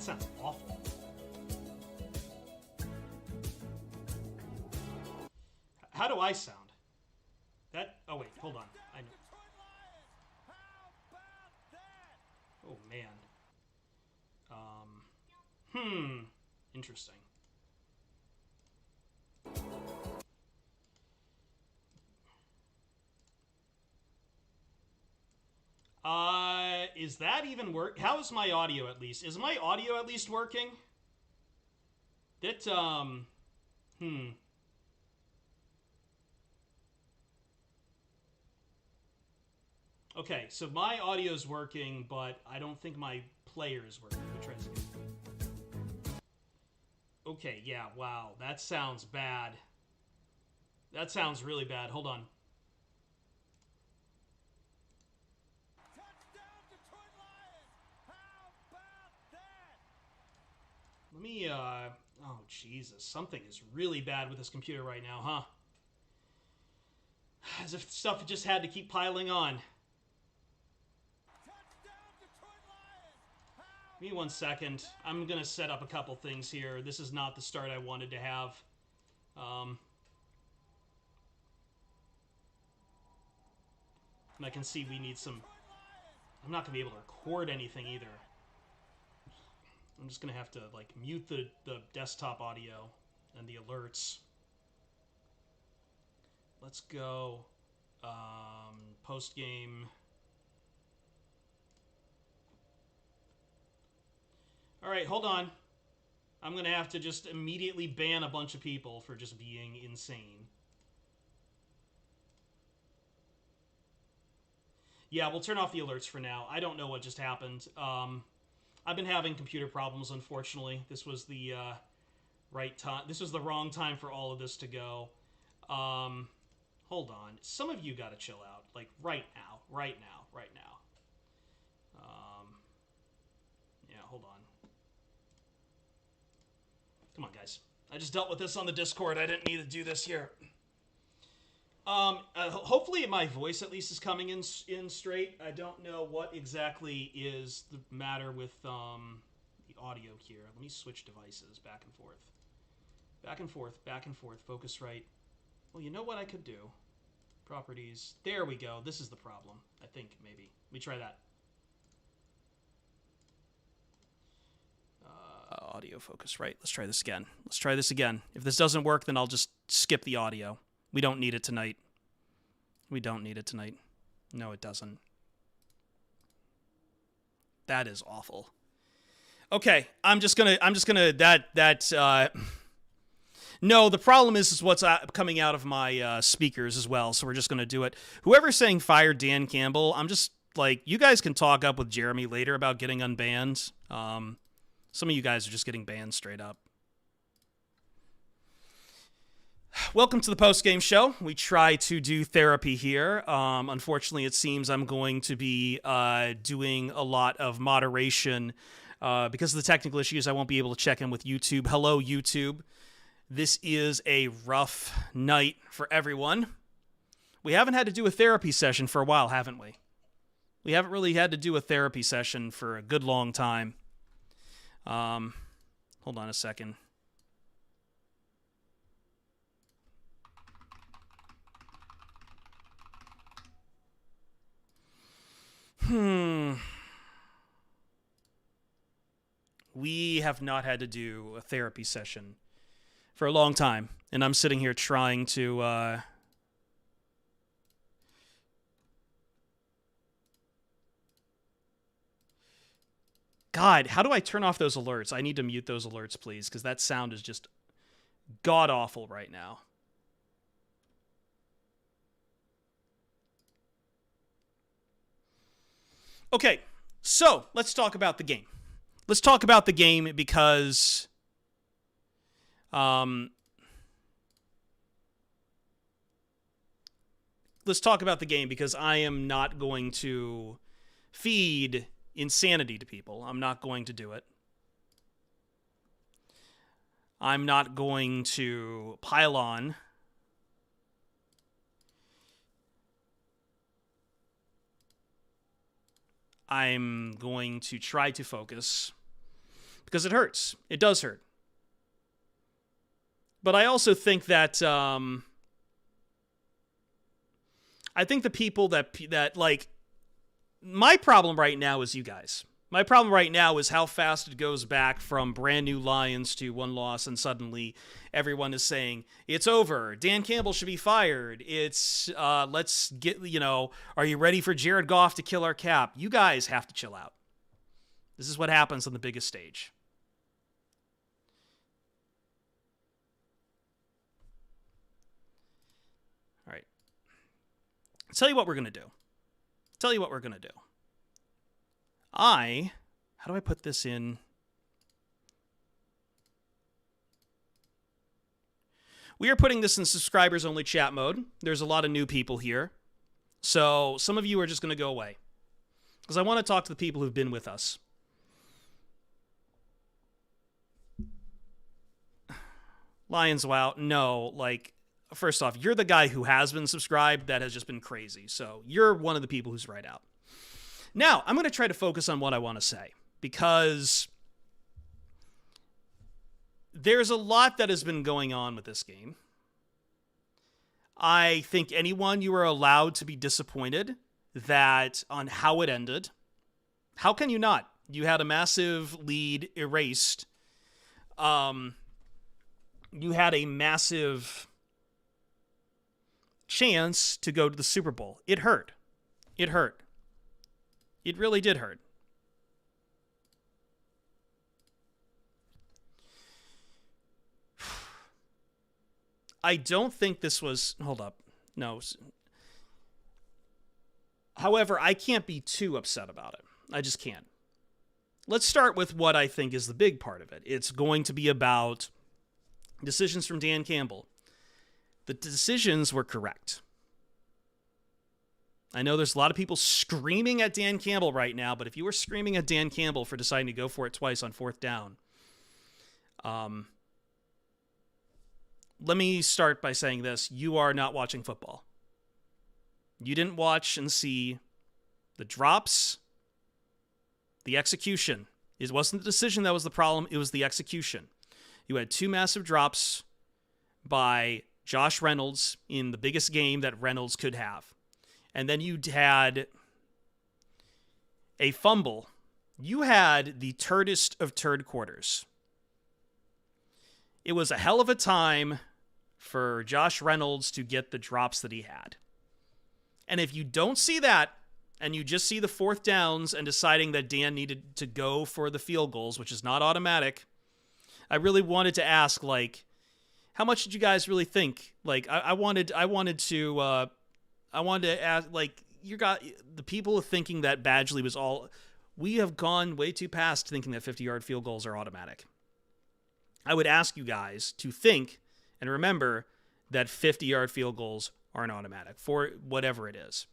That sounds awful. How do I sound? That... Oh, wait. Hold on. I know. Oh, man. Interesting. Is that even work? How is my audio at least? Is my audio at least working? That, Okay, so my audio's working, but I don't think my player is working. Let me try this again. Okay, yeah, wow. That sounds bad. That sounds really bad. Hold on. Let me, oh, Jesus. Something is really bad with this computer right now, huh? As if stuff just had to keep piling on. Give me 1 second. I'm going to set up a couple things here. This is not the start I wanted to have. And I can see we need some... I'm not going to be able to record anything either. I'm just going to have to, like, mute the desktop audio and the alerts. Let's go Postgame. All right, hold on. I'm going to have to just immediately ban a bunch of people for just being insane. Yeah, we'll turn off the alerts for now. I don't know what just happened. I've been having computer problems, unfortunately. This was the right time. This was the wrong time for all of this to go. Hold on. Some of you got to chill out. Like, right now. Right now. Right now. Yeah, hold on. Come on, guys. I just dealt with this on the Discord. I didn't need to do this here. Hopefully my voice at least is coming in straight. I don't know what exactly is the matter with the audio here. Let me switch devices back and forth. Back and forth, back and forth. Focus right. Well, you know what I could do? Properties. There we go. This is the problem. I think, maybe. Let me try that. Audio focus right. Let's try this again. Let's try this again. If this doesn't work, then I'll just skip the audio. We don't need it tonight. We don't need it tonight. No, it doesn't. That is awful. Okay, I'm just gonna no, the problem is what's coming out of my speakers as well, so we're just gonna do it. Whoever's saying fire Dan Campbell, I'm just like, you guys can talk up with Jeremy later about getting unbanned. Some of you guys are just getting banned straight up. Welcome to the post-game show. We try to do therapy here. Unfortunately, it seems I'm going to be doing a lot of moderation. Because of the technical issues, I won't be able to check in with YouTube. Hello, YouTube. This is a rough night for everyone. We haven't had to do a therapy session for a while, haven't we? We haven't really had to do a therapy session for a good long time. Hold on a second. We have not had to do a therapy session for a long time, and I'm sitting here trying to, God, how do I turn off those alerts? I need to mute those alerts, please, because that sound is just god-awful right now. Okay, so let's talk about the game. Let's talk about the game because let's talk about the game because I am not going to feed insanity to people. I'm not going to do it. I'm not going to pile on. I'm going to try to focus. because it hurts. It does hurt. But I also think that I think the people that like, my problem right now is you guys. My problem right now is how fast it goes back from brand new Lions to one loss, and suddenly everyone is saying it's over. Dan Campbell should be fired. It's let's get, are you ready for Jared Goff to kill our cap? You guys have to chill out. This is what happens on the biggest stage. All right. I'll tell you what we're going to do. How do I put this in? We are putting this in subscribers only chat mode. There's a lot of new people here. So some of you are just going to go away, because I want to talk to the people who've been with us. Lions, wow. No, like, first off, you're the guy who has been subscribed. That has just been crazy. So you're one of the people who's right out. Now, I'm going to try to focus on what I want to say, because there's a lot that has been going on with this game. I think you are allowed to be disappointed on how it ended. How can you not? You had a massive lead erased. You had a massive chance to go to the Super Bowl. It hurt. It really did hurt. I don't think this was... Hold up. No. However, I can't be too upset about it. I just can't. Let's start with what I think is the big part of it. It's going to be about decisions from Dan Campbell. The decisions were correct. I know there's a lot of people screaming at Dan Campbell right now, but if you were screaming at Dan Campbell for deciding to go for it twice on 4th down, let me start by saying this. You are not watching football. You didn't watch and see the drops, the execution. It wasn't the decision that was the problem. It was the execution. You had 2 massive drops by Josh Reynolds in the biggest game that Reynolds could have. And then you had a fumble. You had the turdest of turd quarters. It was a hell of a time for Josh Reynolds to get the drops that he had. And if you don't see that, and you just see the 4th downs and deciding that Dan needed to go for the field goals, which is not automatic, I really wanted to ask, like, how much did you guys really think? Like, I wanted to ask, like, you got the people thinking that Badgley was all... We have gone way too past thinking that 50-yard field goals are automatic. I would ask you guys to think and remember that 50-yard field goals aren't automatic for whatever it is.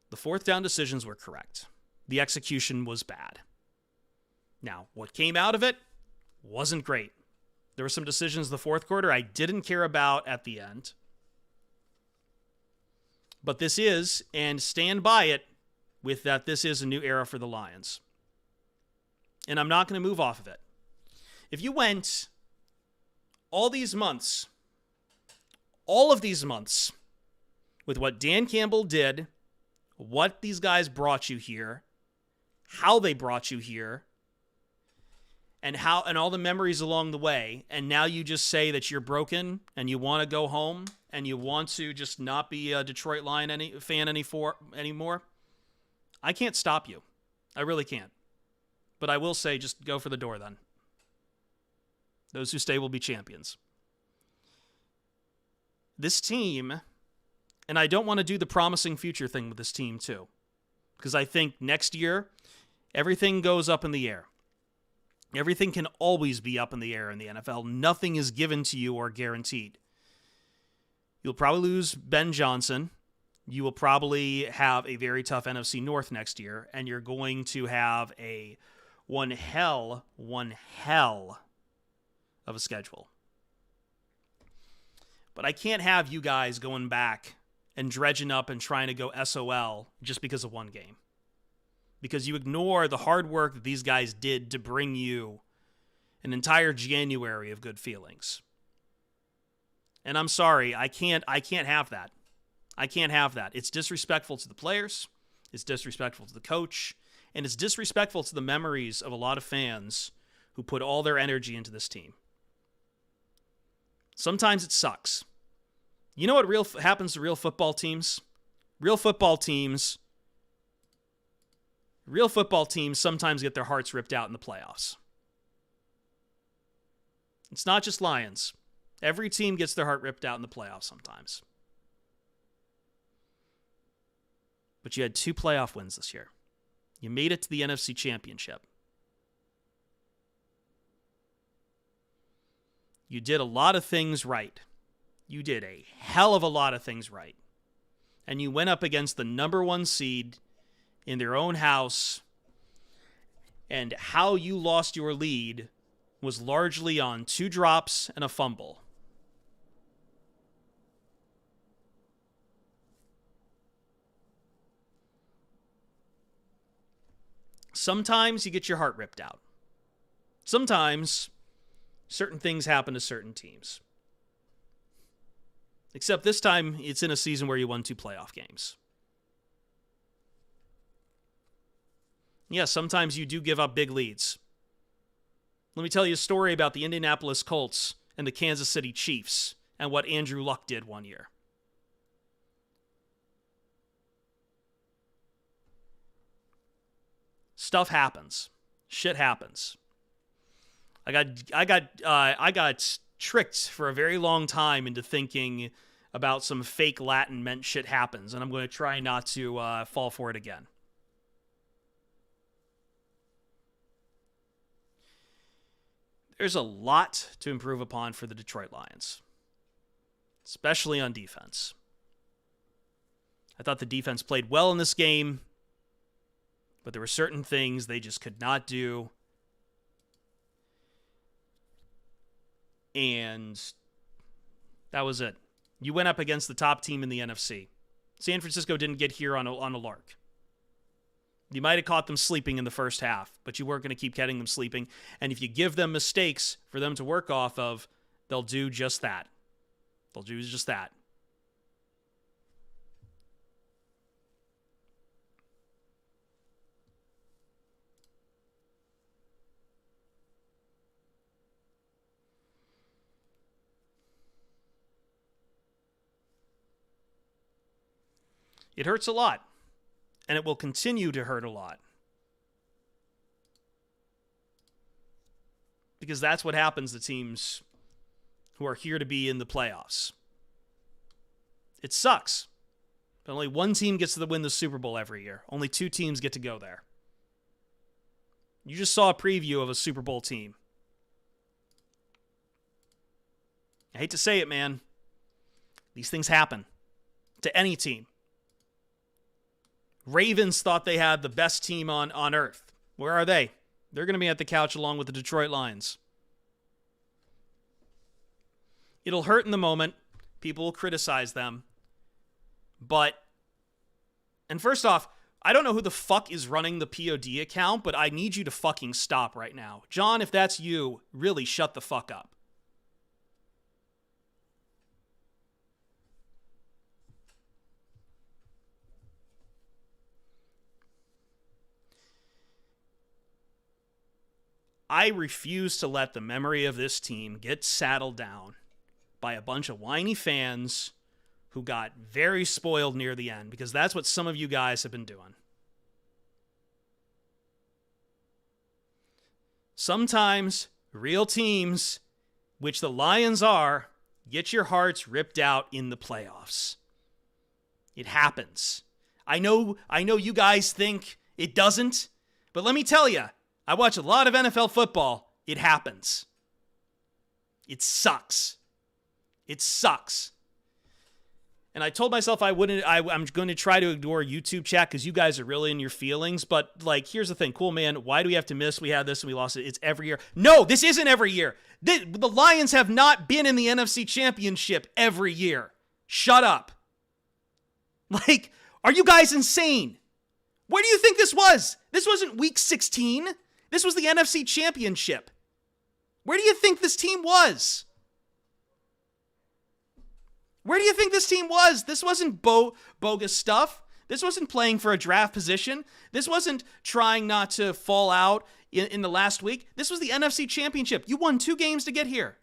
The 4th down decisions were correct. The execution was bad. Now, what came out of it wasn't great. There were some decisions in the 4th quarter I didn't care about at the end. But this is, and stand by it, with that this is a new era for the Lions. And I'm not going to move off of it. If you went all of these months, with what Dan Campbell did, what these guys brought you here, how they brought you here, and all the memories along the way, and now you just say that you're broken and you want to go home and you want to just not be a Detroit Lion fan anymore, I can't stop you. I really can't. But I will say, just go for the door then. Those who stay will be champions. This team, and I don't want to do the promising future thing with this team too, because I think next year, everything goes up in the air. Everything can always be up in the air in the NFL. Nothing is given to you or guaranteed. You'll probably lose Ben Johnson. You will probably have a very tough NFC North next year, and you're going to have one hell of a schedule. But I can't have you guys going back and dredging up and trying to go SOL just because of one game. because you ignore the hard work that these guys did to bring you an entire January of good feelings. And I'm sorry, I can't have that. I can't have that. It's disrespectful to the players, it's disrespectful to the coach, and it's disrespectful to the memories of a lot of fans who put all their energy into this team. Sometimes it sucks. You know what happens to real football teams? Real football teams sometimes get their hearts ripped out in the playoffs. It's not just Lions. Every team gets their heart ripped out in the playoffs sometimes. But you had 2 playoff wins this year. You made it to the NFC Championship. You did a lot of things right. You did a hell of a lot of things right. And you went up against the number 1 seed in their own house. And how you lost your lead was largely on 2 drops and a fumble. Sometimes you get your heart ripped out. Sometimes certain things happen to certain teams. Except this time, it's in a season where you won 2 playoff games. Yeah, sometimes you do give up big leads. Let me tell you a story about the Indianapolis Colts and the Kansas City Chiefs and what Andrew Luck did one year. Stuff happens. Shit happens. I got tricked for a very long time into thinking about some fake Latin meant shit happens, and I'm going to try not to fall for it again. There's a lot to improve upon for the Detroit Lions, especially on defense. I thought the defense played well in this game, but there were certain things they just could not do. And that was it. You went up against the top team in the NFC. San Francisco didn't get here on a lark. You might have caught them sleeping in the first half, but you weren't going to keep getting them sleeping. And if you give them mistakes for them to work off of, they'll do just that. They'll do just that. It hurts a lot, and it will continue to hurt a lot. Because that's what happens to teams who are here to be in the playoffs. It sucks, but only one team gets to win the Super Bowl every year. Only 2 teams get to go there. You just saw a preview of a Super Bowl team. I hate to say it, man. These things happen to any team. Ravens thought they had the best team on earth. Where are they? They're going to be at the couch along with the Detroit Lions. It'll hurt in the moment. People will criticize them. And first off, I don't know who the fuck is running the POD account, but I need you to fucking stop right now. John, if that's you, really shut the fuck up. I refuse to let the memory of this team get saddled down by a bunch of whiny fans who got very spoiled near the end, because that's what some of you guys have been doing. Sometimes real teams, which the Lions are, get your hearts ripped out in the playoffs. It happens. I know you guys think it doesn't, but let me tell you, I watch a lot of NFL football. It happens. It sucks. It sucks. And I told myself I'm going to try to ignore YouTube chat because you guys are really in your feelings. But, here's the thing. Cool, man. Why do we have to miss? We had this and we lost it. It's every year. No, this isn't every year. The Lions have not been in the NFC Championship every year. Shut up. Are you guys insane? Where do you think this was. This wasn't week 16. This was the NFC Championship. Where do you think this team was? Where do you think this team was? This wasn't bogus stuff. This wasn't playing for a draft position. This wasn't trying not to fall out in the last week. This was the NFC Championship. You won 2 games to get here.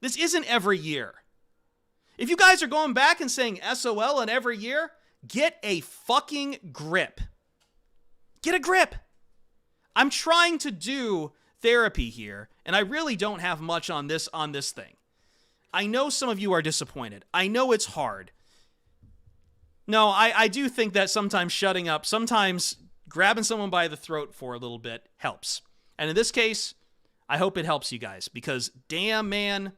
This isn't every year. If you guys are going back and saying SOL on every year, get a fucking grip. Get a grip. I'm trying to do therapy here, and I really don't have much on this thing. I know some of you are disappointed. I know it's hard. No, I do think that sometimes shutting up, sometimes grabbing someone by the throat for a little bit helps. And in this case, I hope it helps you guys, because damn, man,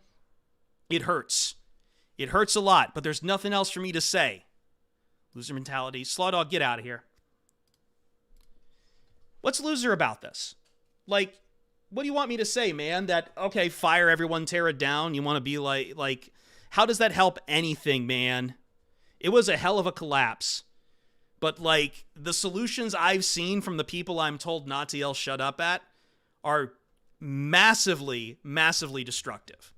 it hurts. It hurts a lot, but there's nothing else for me to say. Loser mentality. Slawdog, get out of here. What's loser about this? Like, what do you want me to say, man? That, okay, fire everyone, tear it down. You want to be like, how does that help anything, man? It was a hell of a collapse. But, like, the solutions I've seen from the people I'm told not to yell shut up at are massively, massively destructive.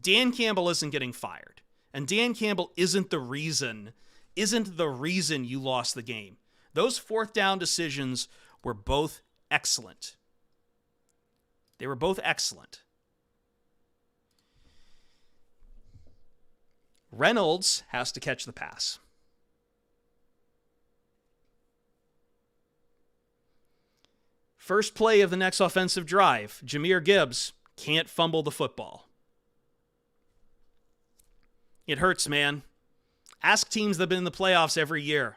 Dan Campbell isn't getting fired. And Dan Campbell isn't the reason you lost the game. Those 4th down decisions were both excellent. They were both excellent. Reynolds has to catch the pass. First play of the next offensive drive, Jahmyr Gibbs can't fumble the football. It hurts, man. Ask teams that have been in the playoffs every year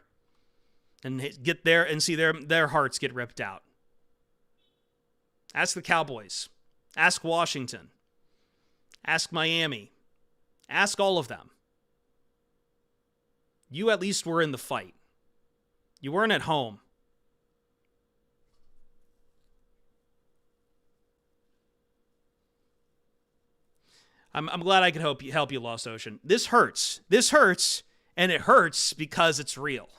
and get there and see their hearts get ripped out. Ask the Cowboys. Ask Washington. Ask Miami. Ask all of them. You at least were in the fight. You weren't at home. I'm glad I could help you, Lost Ocean. This hurts. This hurts, and it hurts because it's real.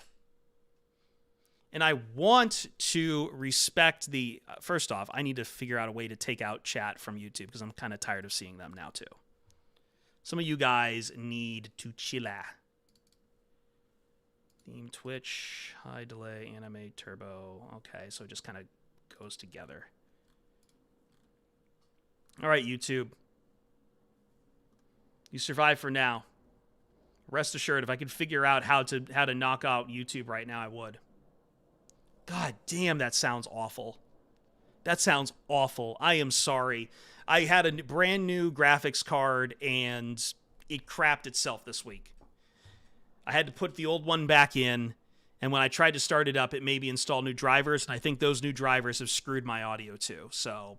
And I want to respect the... first off, I need to figure out a way to take out chat from YouTube because I'm kind of tired of seeing them now, too. Some of you guys need to chilla. Theme Twitch, high delay, anime, turbo. Okay, so it just kind of goes together. All right, YouTube. You survive for now. Rest assured, if I could figure out how to knock out YouTube right now, I would. God damn, that sounds awful. That sounds awful. I am sorry. I had a brand new graphics card, and it crapped itself this week. I had to put the old one back in, and when I tried to start it up, it made me install new drivers, and I think those new drivers have screwed my audio too. So,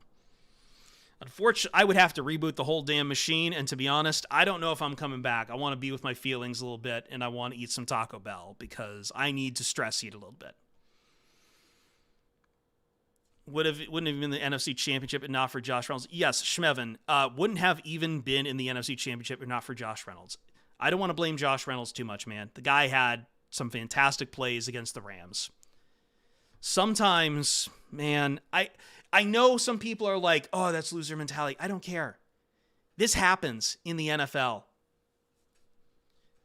unfortunately, I would have to reboot the whole damn machine, and to be honest, I don't know if I'm coming back. I want to be with my feelings a little bit, and I want to eat some Taco Bell, because I need to stress eat a little bit. Wouldn't have been the NFC Championship if not for Josh Reynolds. Yes, Schmevin, wouldn't have even been in the NFC Championship if not for Josh Reynolds. I don't want to blame Josh Reynolds too much, man. The guy had some fantastic plays against the Rams. Sometimes, man, I know some people are like, oh, that's loser mentality. I don't care. This happens in the NFL.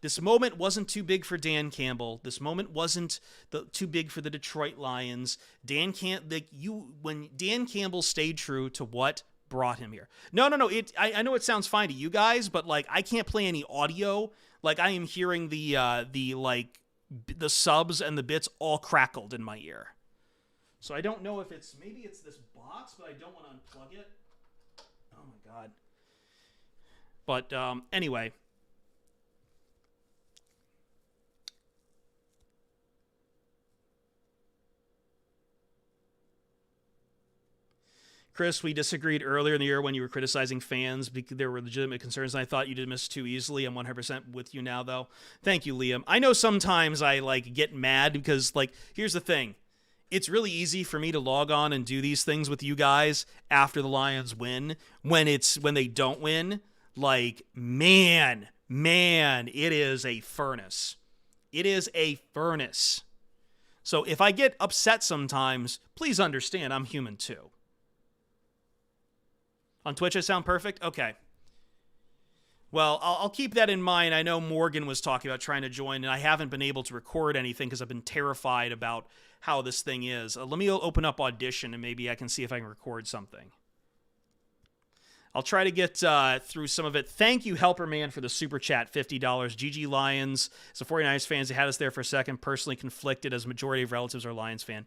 This moment wasn't too big for Dan Campbell. This moment wasn't too big for the Detroit Lions. When Dan Campbell stayed true to what brought him here. No. I know it sounds fine to you guys, but like I can't play any audio. Like I am hearing the subs and the bits all crackled in my ear. So I don't know if maybe it's this box, but I don't want to unplug it. Oh my god. But anyway. Chris, we disagreed earlier in the year when you were criticizing fans because there were legitimate concerns, and I thought you did miss too easily. I'm 100% with you now, though. Thank you, Liam. I know sometimes I get mad because here's the thing. It's really easy for me to log on and do these things with you guys after the Lions win. When they don't win, man, it is a furnace. It is a furnace. So if I get upset sometimes, please understand I'm human too. On Twitch I sound perfect? Okay. Well, I'll keep that in mind. I know Morgan was talking about trying to join, and I haven't been able to record anything because I've been terrified about how this thing is. Let me open up Audition, and maybe I can see if I can record something. I'll try to get through some of it. Thank you, Helper Man, for the super chat, $50. GG Lions. As a 49ers fans, they had us there for a second. Personally conflicted as majority of relatives are Lions fan.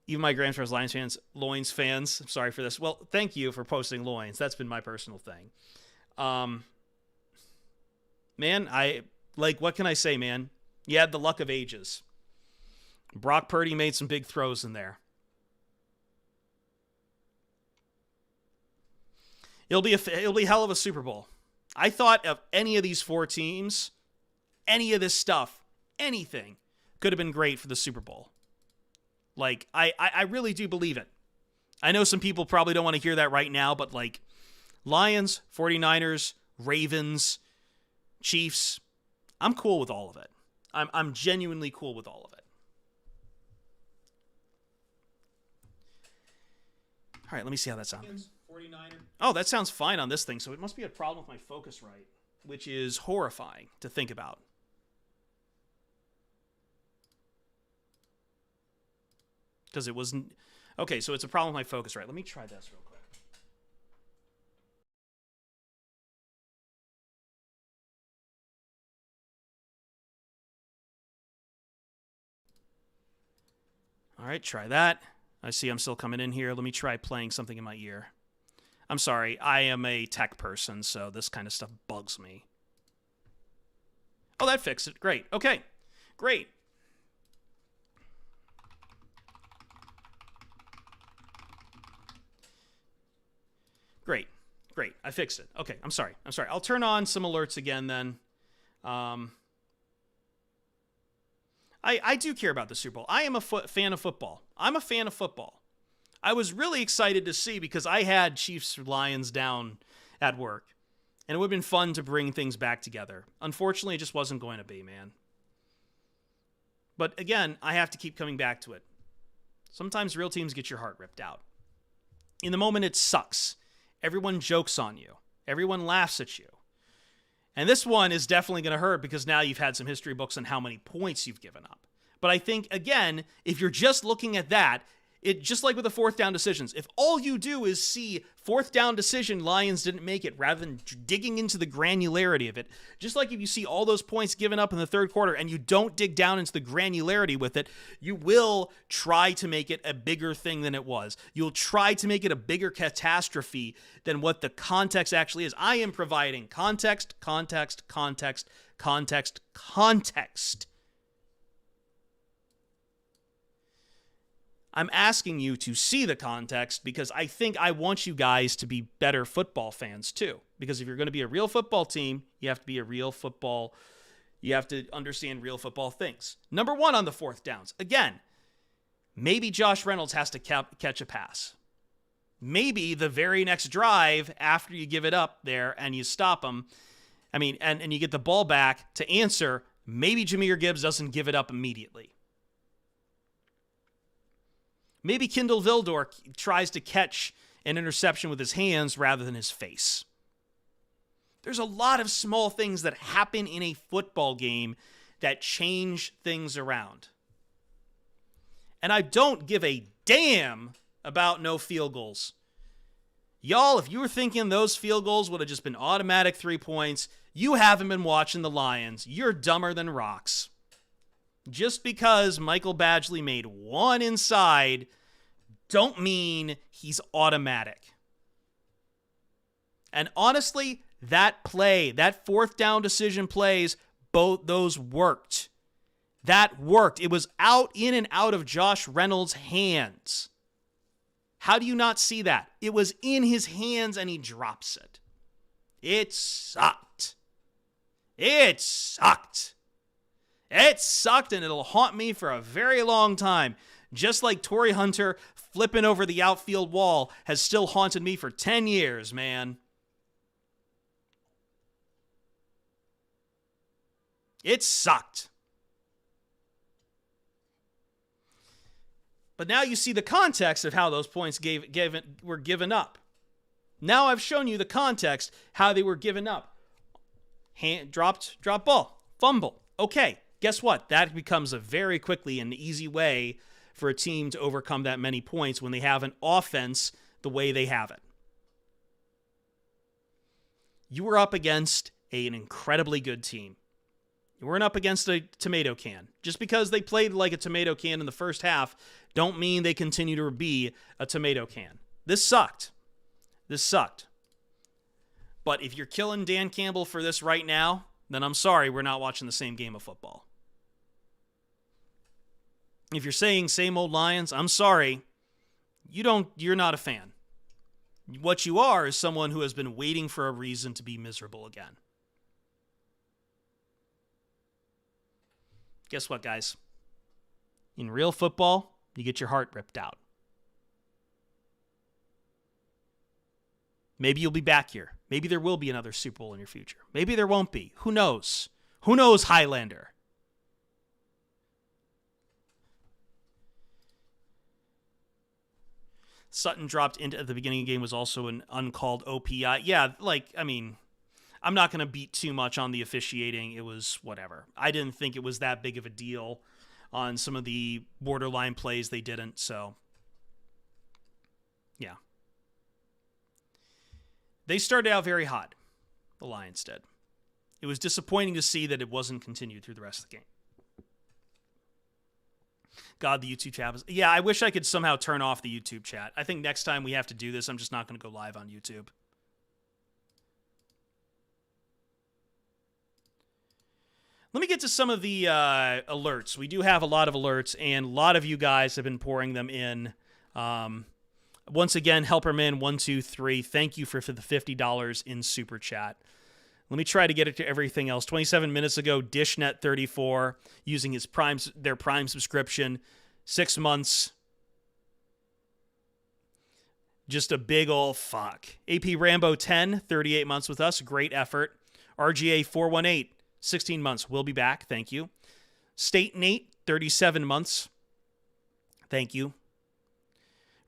Even my grandfather's Lions fans, Loins fans. I'm sorry for this. Well, thank you for posting Loins. That's been my personal thing. Man, what can I say, man? You had the luck of ages. Brock Purdy made some big throws in there. It'll be a hell of a Super Bowl. I thought of any of these four teams, any of this stuff, anything could have been great for the Super Bowl. Like, I really do believe it. I know some people probably don't want to hear that right now, but like, Lions, 49ers, Ravens, Chiefs, I'm cool with all of it. I'm genuinely cool with all of it. All right, let me see how that sounds. 49ers. Oh, that sounds fine on this thing, so it must be a problem with my Focusrite, which is horrifying to think about. Because it wasn't... Okay, so it's a problem with my Focusrite. Let me try this real quick. All right, try that. I see I'm still coming in here. Let me try playing something in my ear. I'm sorry, I am a tech person, so this kind of stuff bugs me. Oh, that fixed it. Great. Okay, great. Great. Great. I fixed it. Okay, I'm sorry. I'll turn on some alerts again then. I do care about the Super Bowl. I am a fan of football. I'm a fan of football. I was really excited to see because I had Chiefs Lions down at work. And it would have been fun to bring things back together. Unfortunately, it just wasn't going to be, man. But again, I have to keep coming back to it. Sometimes real teams get your heart ripped out. In the moment, it sucks. Everyone jokes on you. Everyone laughs at you. And this one is definitely going to hurt because now you've had some history books on how many points you've given up. But I think, again, if you're just looking at that, it just like with the fourth down decisions, if all you do is see fourth down decision, Lions didn't make it, rather than digging into the granularity of it, just like if you see all those points given up in the third quarter and you don't dig down into the granularity with it, you will try to make it a bigger thing than it was. You'll try to make it a bigger catastrophe than what the context actually is. I am providing context, context, context, context, context. I'm asking you to see the context because I think I want you guys to be better football fans too. Because if you're going to be a real football team, you have to be a real football. You have to understand real football things. Number one on the fourth downs. Again, maybe Josh Reynolds has to catch a pass. Maybe the very next drive after you give it up there and you stop him, and you get the ball back to answer, maybe Jahmyr Gibbs doesn't give it up immediately. Maybe Kindle Vildor tries to catch an interception with his hands rather than his face. There's a lot of small things that happen in a football game that change things around. And I don't give a damn about no field goals. Y'all, if you were thinking those field goals would have just been automatic 3 points, you haven't been watching the Lions. You're dumber than rocks. Just because Michael Badgley made one inside don't mean he's automatic. And honestly, that play, that fourth down decision plays, both those worked. That worked. It was in and out of Josh Reynolds' hands. How do you not see that? It was in his hands and he drops it. It sucked. It sucked. It sucked, and it'll haunt me for a very long time. Just like Torrey Hunter flipping over the outfield wall has still haunted me for 10 years, man. It sucked. But now you see the context of how those points were given up. Now I've shown you the context, how they were given up. Drop ball, fumble. Okay, guess what? That becomes a very quickly an easy way for a team to overcome that many points when they have an offense the way they have it. You were up against an incredibly good team. You weren't up against a tomato can. Just because they played like a tomato can in the first half, don't mean they continue to be a tomato can. This sucked. But if you're killing Dan Campbell for this right now, then I'm sorry, we're not watching the same game of football. If you're saying same old Lions, I'm sorry, you're not a fan. What you are is someone who has been waiting for a reason to be miserable again. Guess what, guys? In real football, you get your heart ripped out. Maybe you'll be back here. Maybe there will be another Super Bowl in your future. Maybe there won't be. Who knows? Who knows, Highlander? Sutton dropped into at the beginning of the game was also an uncalled OPI. Yeah, I'm not going to beat too much on the officiating. It was whatever. I didn't think it was that big of a deal on some of the borderline plays. They didn't, so yeah. They started out very hot. The Lions did. It was disappointing to see that it wasn't continued through the rest of the game. God, the YouTube chat was... Yeah, I wish I could somehow turn off the YouTube chat. I think next time we have to do this, I'm just not going to go live on YouTube. Let me get to some of the alerts. We do have a lot of alerts, and a lot of you guys have been pouring them in. Once again, Helperman123, thank you for the $50 in Super Chat. Let me try to get it to everything else. 27 minutes ago, DishNet34, using their Prime subscription, 6 months. Just a big ol' fuck. AP Rambo 10, 38 months with us, great effort. RGA 418, 16 months. We'll be back, thank you. State Nate, 37 months. Thank you.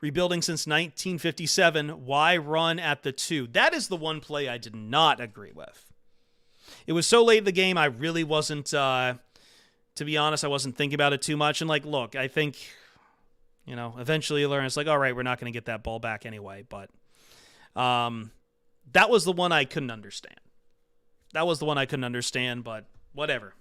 Rebuilding since 1957. Why run at the 2? That is the one play I did not agree with. It was so late in the game, I really wasn't, to be honest, I wasn't thinking about it too much. And, look, I think, eventually you learn. It's all right, we're not going to get that ball back anyway. But that was the one I couldn't understand. But whatever.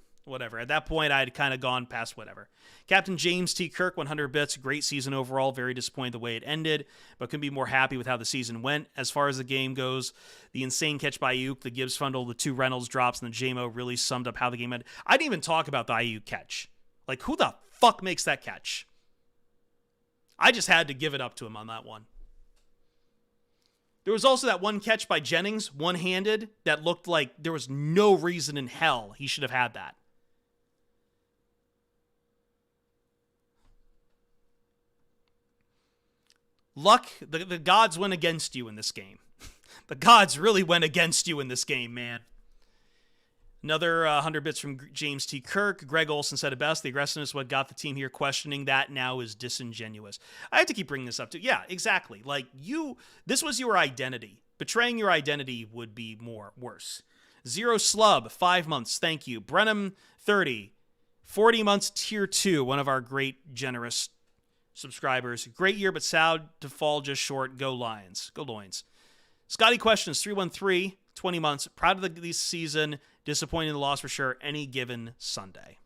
At that point, I had kind of gone past whatever. Captain James T. Kirk, 100 bits. Great season overall. Very disappointed the way it ended, but couldn't be more happy with how the season went. As far as the game goes, the insane catch by Ayuk, the Gibbs fumble, the 2 Reynolds drops, and the JMO really summed up how the game ended. I didn't even talk about the Ayuk catch. Who the fuck makes that catch? I just had to give it up to him on that one. There was also that one catch by Jennings, one-handed, that looked like there was no reason in hell he should have had that. Luck, the gods went against you in this game. The gods really went against you in this game, man. Another 100 bits from James T. Kirk. Greg Olson said it best. The aggressiveness is what got the team here. Questioning that now is disingenuous. I have to keep bringing this up, too. Yeah, exactly. This was your identity. Betraying your identity would be worse. Zero Slub, 5 months. Thank you. Brenham, 30. 40 months, tier 2. One of our great, generous subscribers. Great year, but sad to fall just short. Go Lions. Go Loins. Scotty Questions, 313, 20 months. Proud of the season. Disappointing in the loss for sure. Any given Sunday.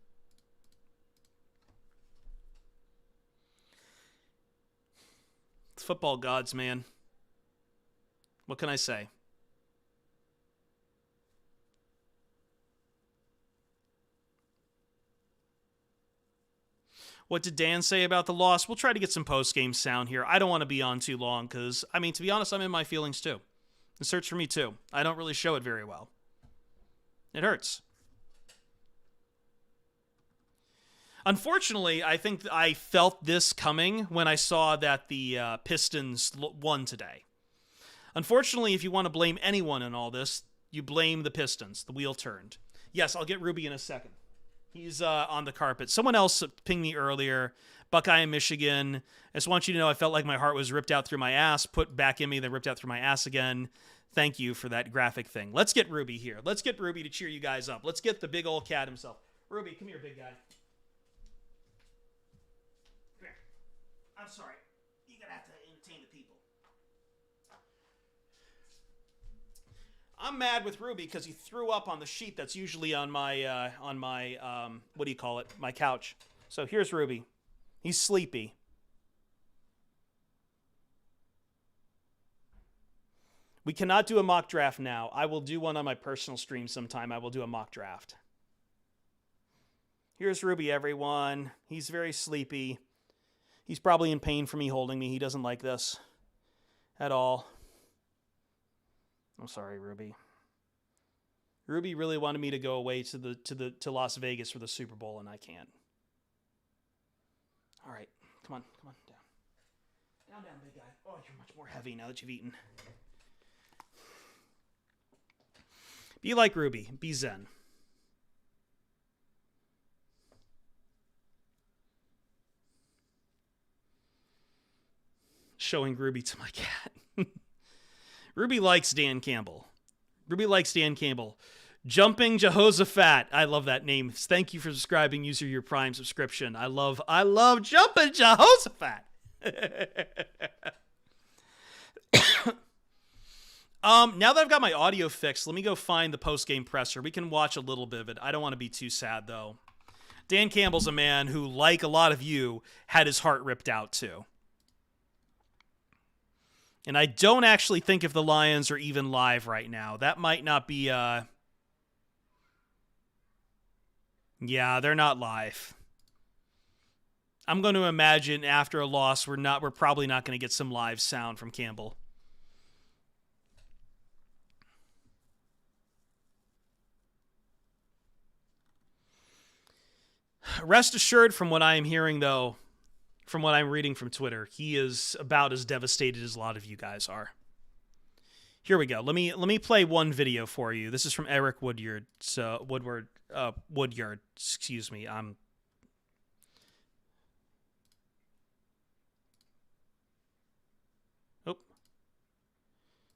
It's football gods, man. What can I say? What did Dan say about the loss? We'll try to get some post-game sound here. I don't want to be on too long because, to be honest, I'm in my feelings too. It hurts for me too. I don't really show it very well. It hurts. Unfortunately, I think I felt this coming when I saw that the Pistons won today. Unfortunately, if you want to blame anyone in all this, you blame the Pistons. The wheel turned. Yes, I'll get Ruby in a second. He's on the carpet. Someone else pinged me earlier. Buckeye in Michigan. I just want you to know I felt like my heart was ripped out through my ass, put back in me, then ripped out through my ass again. Thank you for that graphic thing. Let's get Ruby here. Let's get Ruby to cheer you guys up. Let's get the big old cat himself. Ruby, come here, big guy. Come here. I'm sorry. You're going to have to entertain the people. I'm mad with Ruby because he threw up on the sheet that's usually on my what do you call it? My couch. So here's Ruby. He's sleepy. We cannot do a mock draft now. I will do one on my personal stream sometime. I will do a mock draft. Here's Ruby, everyone. He's very sleepy. He's probably in pain for me holding me. He doesn't like this at all. I'm sorry, Ruby. Ruby really wanted me to go away to Las Vegas for the Super Bowl, and I can't. All right, come on, down, big guy. Oh, you're much more heavy now that you've eaten. Be like Ruby. Be zen. Showing Ruby to my cat. Ruby likes Dan Campbell. Jumping Jehoshaphat. I love that name. Thank you for subscribing. User your Prime subscription. I love Jumping Jehoshaphat. Now that I've got my audio fixed, let me go find the post-game presser. We can watch a little bit of it. I don't want to be too sad, though. Dan Campbell's a man who, like a lot of you, had his heart ripped out, too. And I don't actually think if the Lions are even live right now. That might not be, Yeah, they're not live. I'm going to imagine after a loss, we're probably not going to get some live sound from Campbell. Rest assured, from what I am hearing, though, from what I'm reading from Twitter, he is about as devastated as a lot of you guys are. Here we go. Let me play one video for you. This is from Eric Woodyard. Woodyard. Excuse me. Oh, let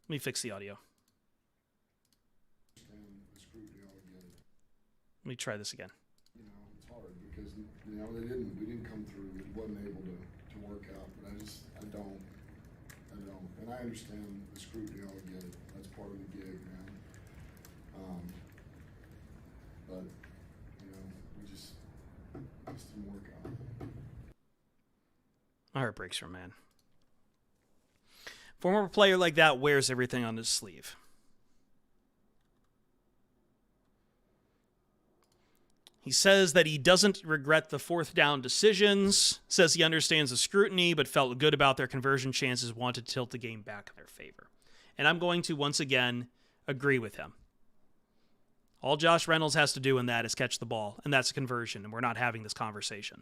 me fix the audio. Let me try this again. We didn't come through. We wasn't able to work out. But I don't. And I understand the scrutiny. I'll get it. That's part of the gig, man. But we just didn't work out. My heart breaks for a man. Former player like that wears everything on his sleeve. He says that he doesn't regret the fourth down decisions, says he understands the scrutiny, but felt good about their conversion chances, wanted to tilt the game back in their favor. And I'm going to, once again, agree with him. All Josh Reynolds has to do in that is catch the ball, and that's a conversion, and we're not having this conversation.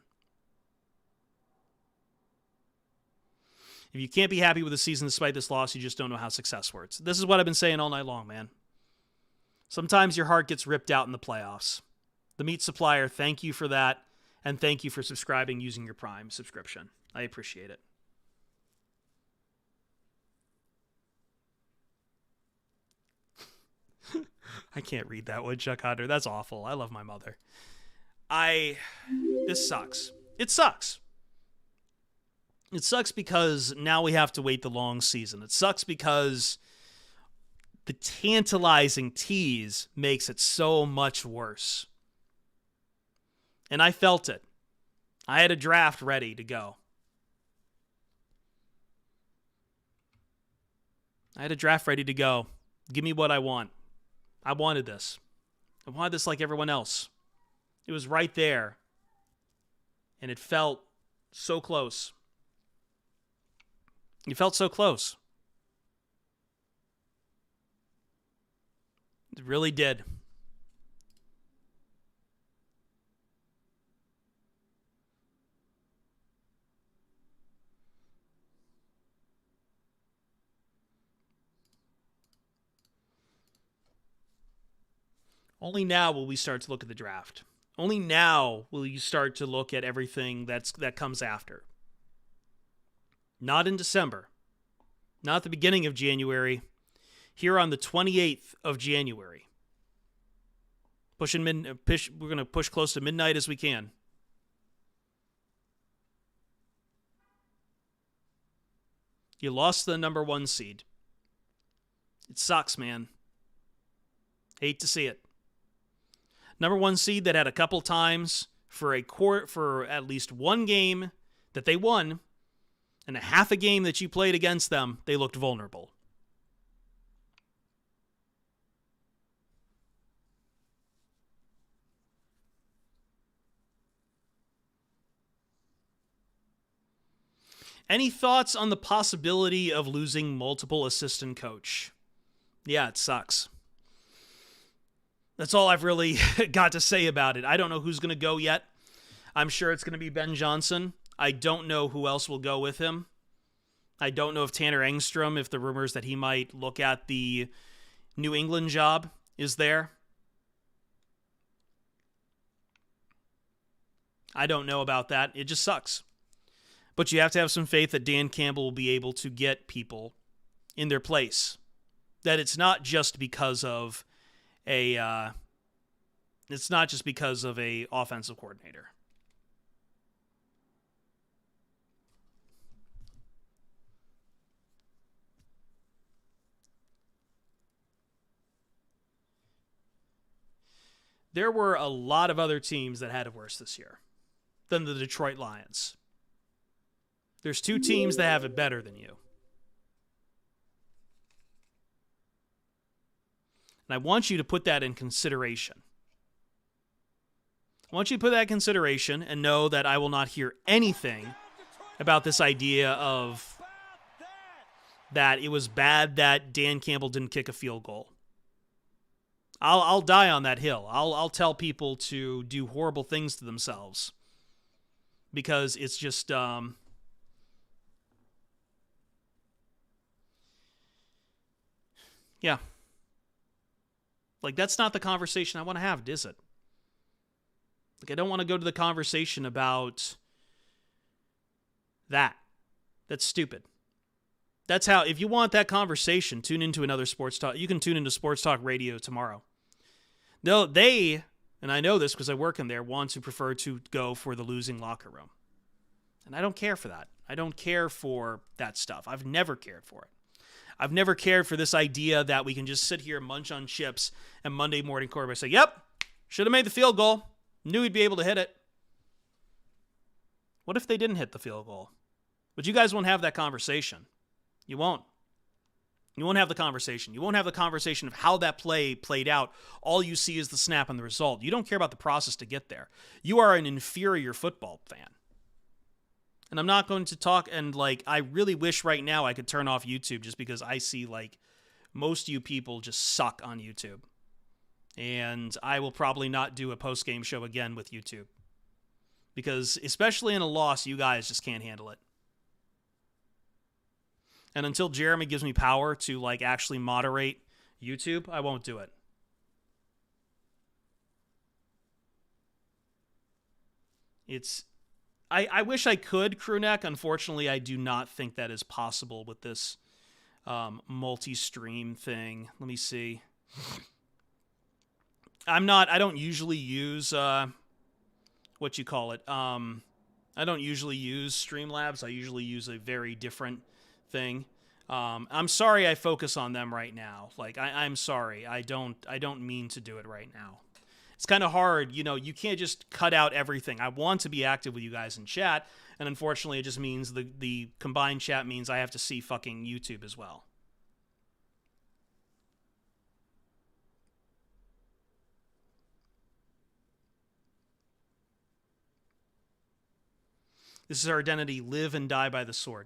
If you can't be happy with the season despite this loss, you just don't know how success works. This is what I've been saying all night long, man. Sometimes your heart gets ripped out in the playoffs. The meat supplier, thank you for that, and thank you for subscribing using your Prime subscription. I appreciate it. I can't read that one, Chuck Hunter. That's awful. I love my mother. This sucks. It sucks. It sucks because now we have to wait the long season. It sucks because the tantalizing tease makes it so much worse. And I felt it. I had a draft ready to go. Give me what I want. I wanted this. I wanted this like everyone else. It was right there. And it felt so close. It felt so close. It really did. Only now will we start to look at the draft. Only now will you start to look at everything that comes after. Not in December. Not at the beginning of January. Here on the 28th of January. We're going to push close to midnight as we can. You lost the number 1 seed. It sucks, man. Hate to see it. Number 1 seed that had a couple times for at least one game that they won, and a half a game that you played against them, they looked vulnerable. Any thoughts on the possibility of losing multiple assistant coach? Yeah, it sucks. That's all I've really got to say about it. I don't know who's going to go yet. I'm sure it's going to be Ben Johnson. I don't know who else will go with him. I don't know if Tanner Engstrom, if the rumors that he might look at the New England job is there. I don't know about that. It just sucks. But you have to have some faith that Dan Campbell will be able to get people in their place. That it's not just because of a offensive coordinator. There were a lot of other teams that had it worse this year than the Detroit Lions. There's 2 teams that have it better than you. And I want you to put that in consideration. I want you to put that in consideration and know that I will not hear anything about this idea of that it was bad that Dan Campbell didn't kick a field goal. I'll die on that hill. I'll tell people to do horrible things to themselves because it's just yeah. Like, that's not the conversation I want to have, is it? Like, I don't want to go to the conversation about that. That's stupid. That's how, if you want that conversation, tune into another sports talk. You can tune into Sports Talk Radio tomorrow. They, and I know this because I work in there, want to prefer to go for the losing locker room. And I don't care for that. I don't care for that stuff. I've never cared for it. I've never cared for this idea that we can just sit here and munch on chips and Monday morning quarterback say, yep, should have made the field goal. Knew he'd be able to hit it. What if they didn't hit the field goal? But you guys won't have that conversation. You won't. You won't have the conversation. You won't have the conversation of how that play played out. All you see is the snap and the result. You don't care about the process to get there. You are an inferior football fan. And I'm not going to talk, and like, I really wish right now I could turn off YouTube just because I see like most of you people just suck on YouTube. And I will probably not do a post-game show again with YouTube. Because especially in a loss, you guys just can't handle it. And until Jeremy gives me power to like actually moderate YouTube, I won't do it. I wish I could, Crewneck. Unfortunately, I do not think that is possible with this multi-stream thing. Let me see. I don't usually use I don't usually use Streamlabs. I usually use a very different thing. I'm sorry I focus on them right now. Like, I'm sorry. I don't mean to do it right now. It's kind of hard, you can't just cut out everything. I want to be active with you guys in chat, and unfortunately it just means the combined chat means I have to see fucking YouTube as well. This is our identity, live and die by the sword.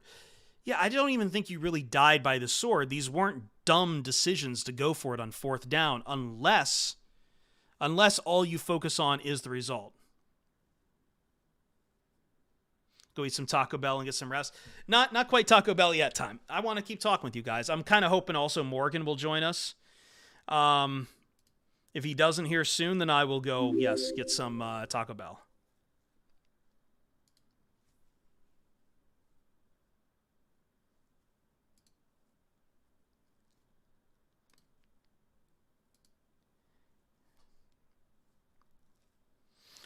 Yeah, I don't even think you really died by the sword. These weren't dumb decisions to go for it on 4th down, unless all you focus on is the result. Go eat some Taco Bell and get some rest. Not quite Taco Bell yet time. I want to keep talking with you guys. I'm kind of hoping also Morgan will join us. If he doesn't here soon, then I will go, yes, get some Taco Bell.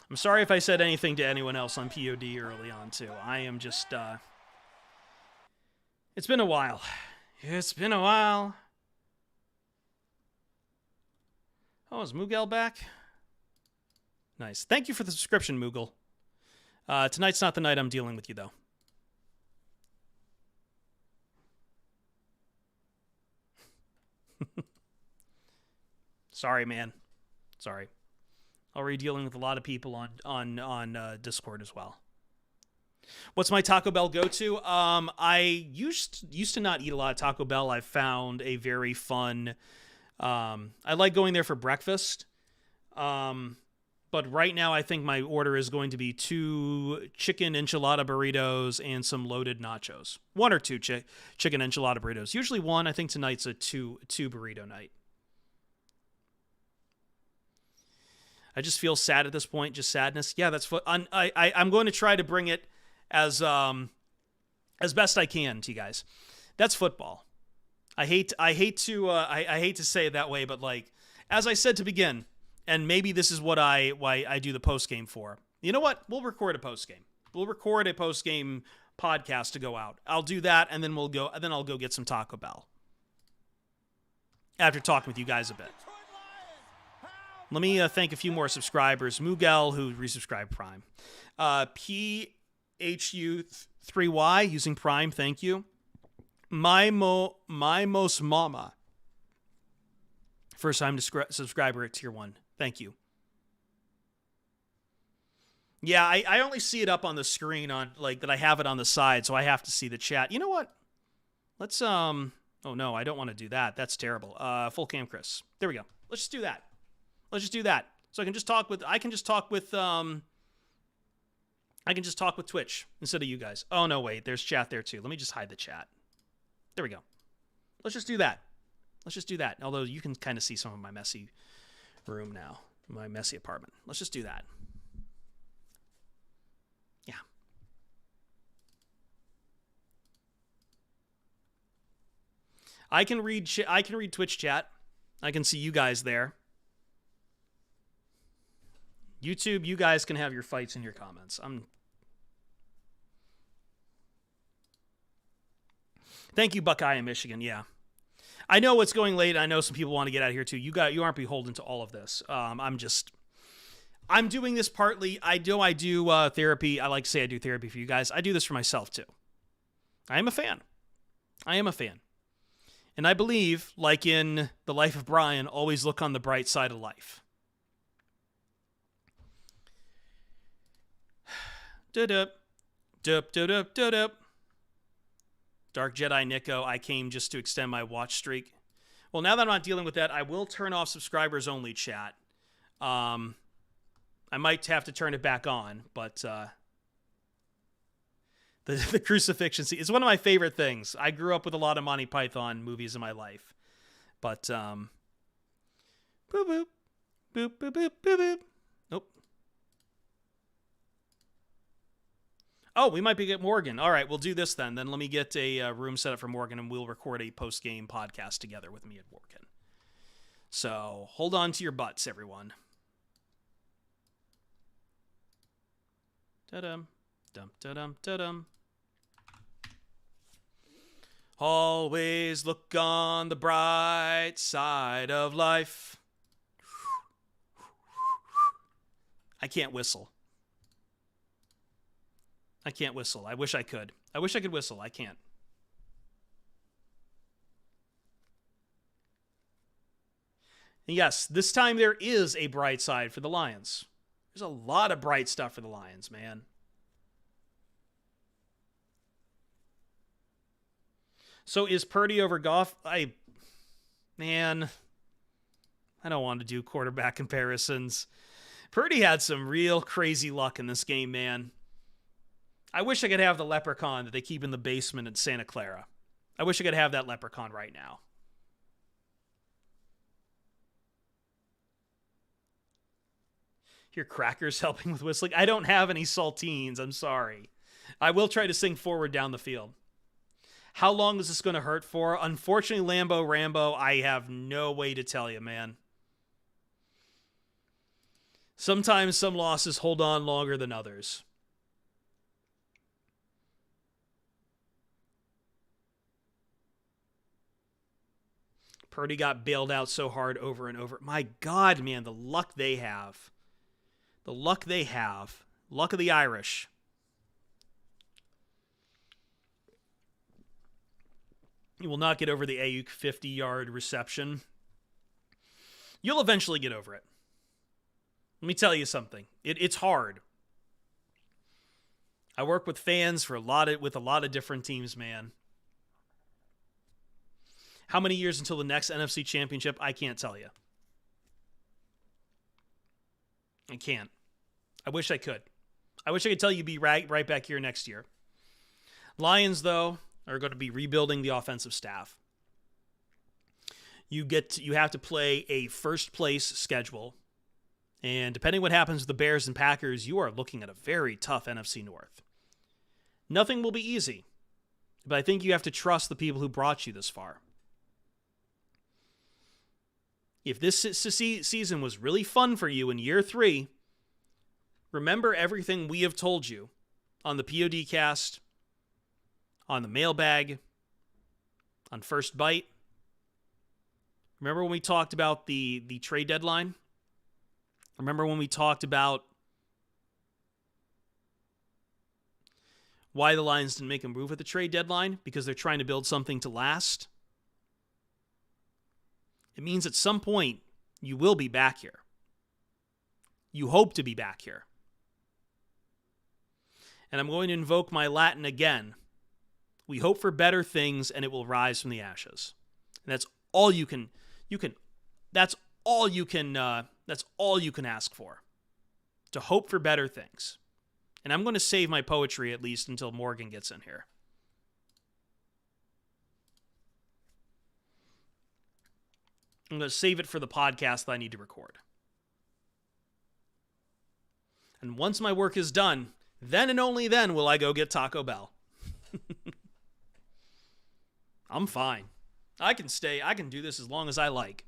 I'm sorry if I said anything to anyone else on POD early on, too. I am just, it's been a while. It's been a while. Oh, is Mughal back? Nice. Thank you for the subscription, Mughal. Tonight's not the night I'm dealing with you, though. Sorry, man. Sorry. Already dealing with a lot of people on Discord as well. What's my Taco Bell go-to? I used to not eat a lot of Taco Bell. I've found a very fun... I like going there for breakfast. But right now I think my order is going to be 2 chicken enchilada burritos and some loaded nachos. 1 or 2 chicken enchilada burritos. Usually 1. I think tonight's a 2 burrito night. I just feel sad at this point, just sadness. Yeah, that's what I'm going to try to bring it as best I can to you guys. That's football. I hate to say it that way, but like as I said to begin, and maybe this is why I do the post game for. You know what? We'll record a post game. We'll record a post game podcast to go out. I'll do that, and then I'll go get some Taco Bell after talking with you guys a bit. Let me thank a few more subscribers. Mughal, who resubscribed Prime. PHU3Y, using Prime, thank you. My most mama. First time subscriber at tier 1. Thank you. Yeah, I only see it up on the screen on like that I have it on the side, so I have to see the chat. You know what? Let's oh no, I don't want to do that. That's terrible. Full cam Chris. There we go. Let's just do that. Let's just do that. So I can just talk with Twitch instead of you guys. Oh no, wait, there's chat there too. Let me just hide the chat. There we go. Let's just do that. Let's just do that. Although you can kind of see some of my messy room now, my messy apartment. Let's just do that. Yeah. I can read Twitch chat. I can see you guys there. YouTube, you guys can have your fights in your comments. Thank you, Buckeye in Michigan. Yeah. I know it's going late. I know some people want to get out of here too. You aren't beholden to all of this. I'm doing this partly. I do therapy. I like to say I do therapy for you guys. I do this for myself too. I am a fan. And I believe, like in The Life of Brian, always look on the bright side of life. Dup, dup, dup, dup, dup. Dark Jedi Nico, I came just to extend my watch streak. Well, now that I'm not dealing with that, I will turn off subscribers only chat. I might have to turn it back on, but the crucifixion scene is one of my favorite things. I grew up with a lot of Monty Python movies in my life, but boop boop boop boop boop boop boop. Nope. Oh, we might be at Morgan. All right, we'll do this then. Then let me get a room set up for Morgan, and we'll record a post-game podcast together with me at Morgan. So hold on to your butts, everyone. Da-dum, dum, da-dum, da-dum. Always look on the bright side of life. I can't whistle. I can't whistle. I wish I could. I wish I could whistle. I can't. And yes, this time there is a bright side for the Lions. There's a lot of bright stuff for the Lions, man. So is Purdy over Goff? I don't want to do quarterback comparisons. Purdy had some real crazy luck in this game, man. I wish I could have the leprechaun that they keep in the basement in Santa Clara. I wish I could have that leprechaun right now. Your crackers helping with whistling. I don't have any saltines. I'm sorry. I will try to sing forward down the field. How long is this going to hurt for? Unfortunately, Lambo Rambo, I have no way to tell you, man. Sometimes some losses hold on longer than others. Purdy got bailed out so hard over and over. My God, man, the luck they have. The luck they have. Luck of the Irish. You will not get over the Ayuk 50-yard reception. You'll eventually get over it. Let me tell you something. It's hard. I work with fans with a lot of different teams, man. How many years until the next NFC Championship? I can't tell you. I can't. I wish I could. I wish I could tell you be right back here next year. Lions, though, are going to be rebuilding the offensive staff. You have to play a first place schedule. And depending what happens with the Bears and Packers, you are looking at a very tough NFC North. Nothing will be easy. But I think you have to trust the people who brought you this far. If this season was really fun for you in year 3, remember everything we have told you on the POD cast, on the mailbag, on First Bite. Remember when we talked about the trade deadline? Remember when we talked about why the Lions didn't make a move at the trade deadline? Because they're trying to build something to last. It means at some point you will be back here. You hope to be back here. And I'm going to invoke my Latin again. We hope for better things and it will rise from the ashes. And that's all you can ask for. To hope for better things. And I'm going to save my poetry at least until Morgan gets in here. I'm going to save it for the podcast that I need to record. And once my work is done, then and only then will I go get Taco Bell. I'm fine. I can stay. I can do this as long as I like.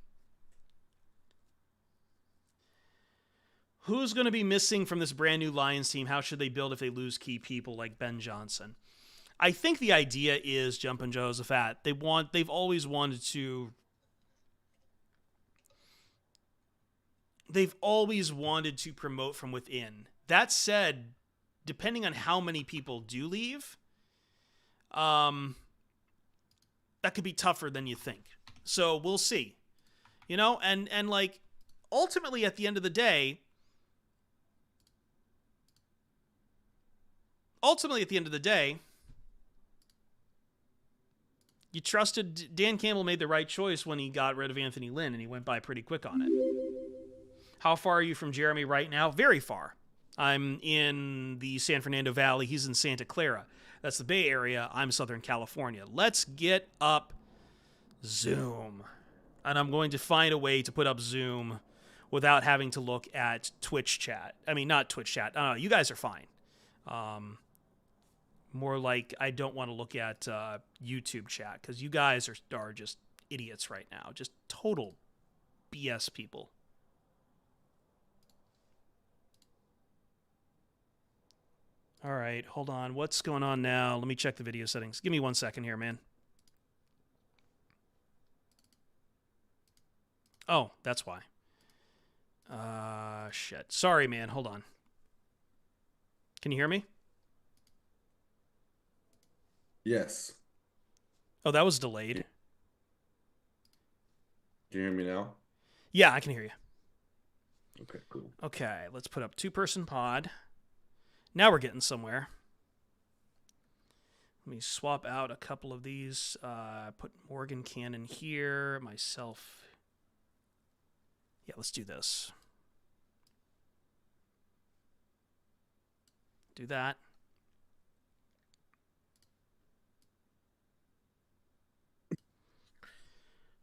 Who's going to be missing from this brand new Lions team? How should they build if they lose key people like Ben Johnson? I think the idea is, Jumpin' Josephat, they've always wanted to promote from within. That said, depending on how many people do leave, that could be tougher than you think. So we'll see. And like ultimately at the end of the day, you trusted Dan Campbell made the right choice when he got rid of Anthony Lynn, and he went by pretty quick on it. How far are you from Jeremy right now? Very far. I'm in the San Fernando Valley. He's in Santa Clara. That's the Bay Area. I'm Southern California. Let's get up Zoom. And I'm going to find a way to put up Zoom without having to look at Twitch chat. I mean, not Twitch chat. I don't know. You guys are fine. More like I don't want to look at YouTube chat because you guys are just idiots right now. Just total BS people. All right, hold on. What's going on now? Let me check the video settings. Give me 1 second here, man. Oh, that's why. Shit. Sorry, man. Hold on. Can you hear me? Yes. Oh, that was delayed. Can you hear me now? Yeah, I can hear you. Okay, cool. Okay, let's put up two-person pod. Now we're getting somewhere. Let me swap out a couple of these. Put Morgan Cannon here. Myself. Yeah, let's do this. Do that.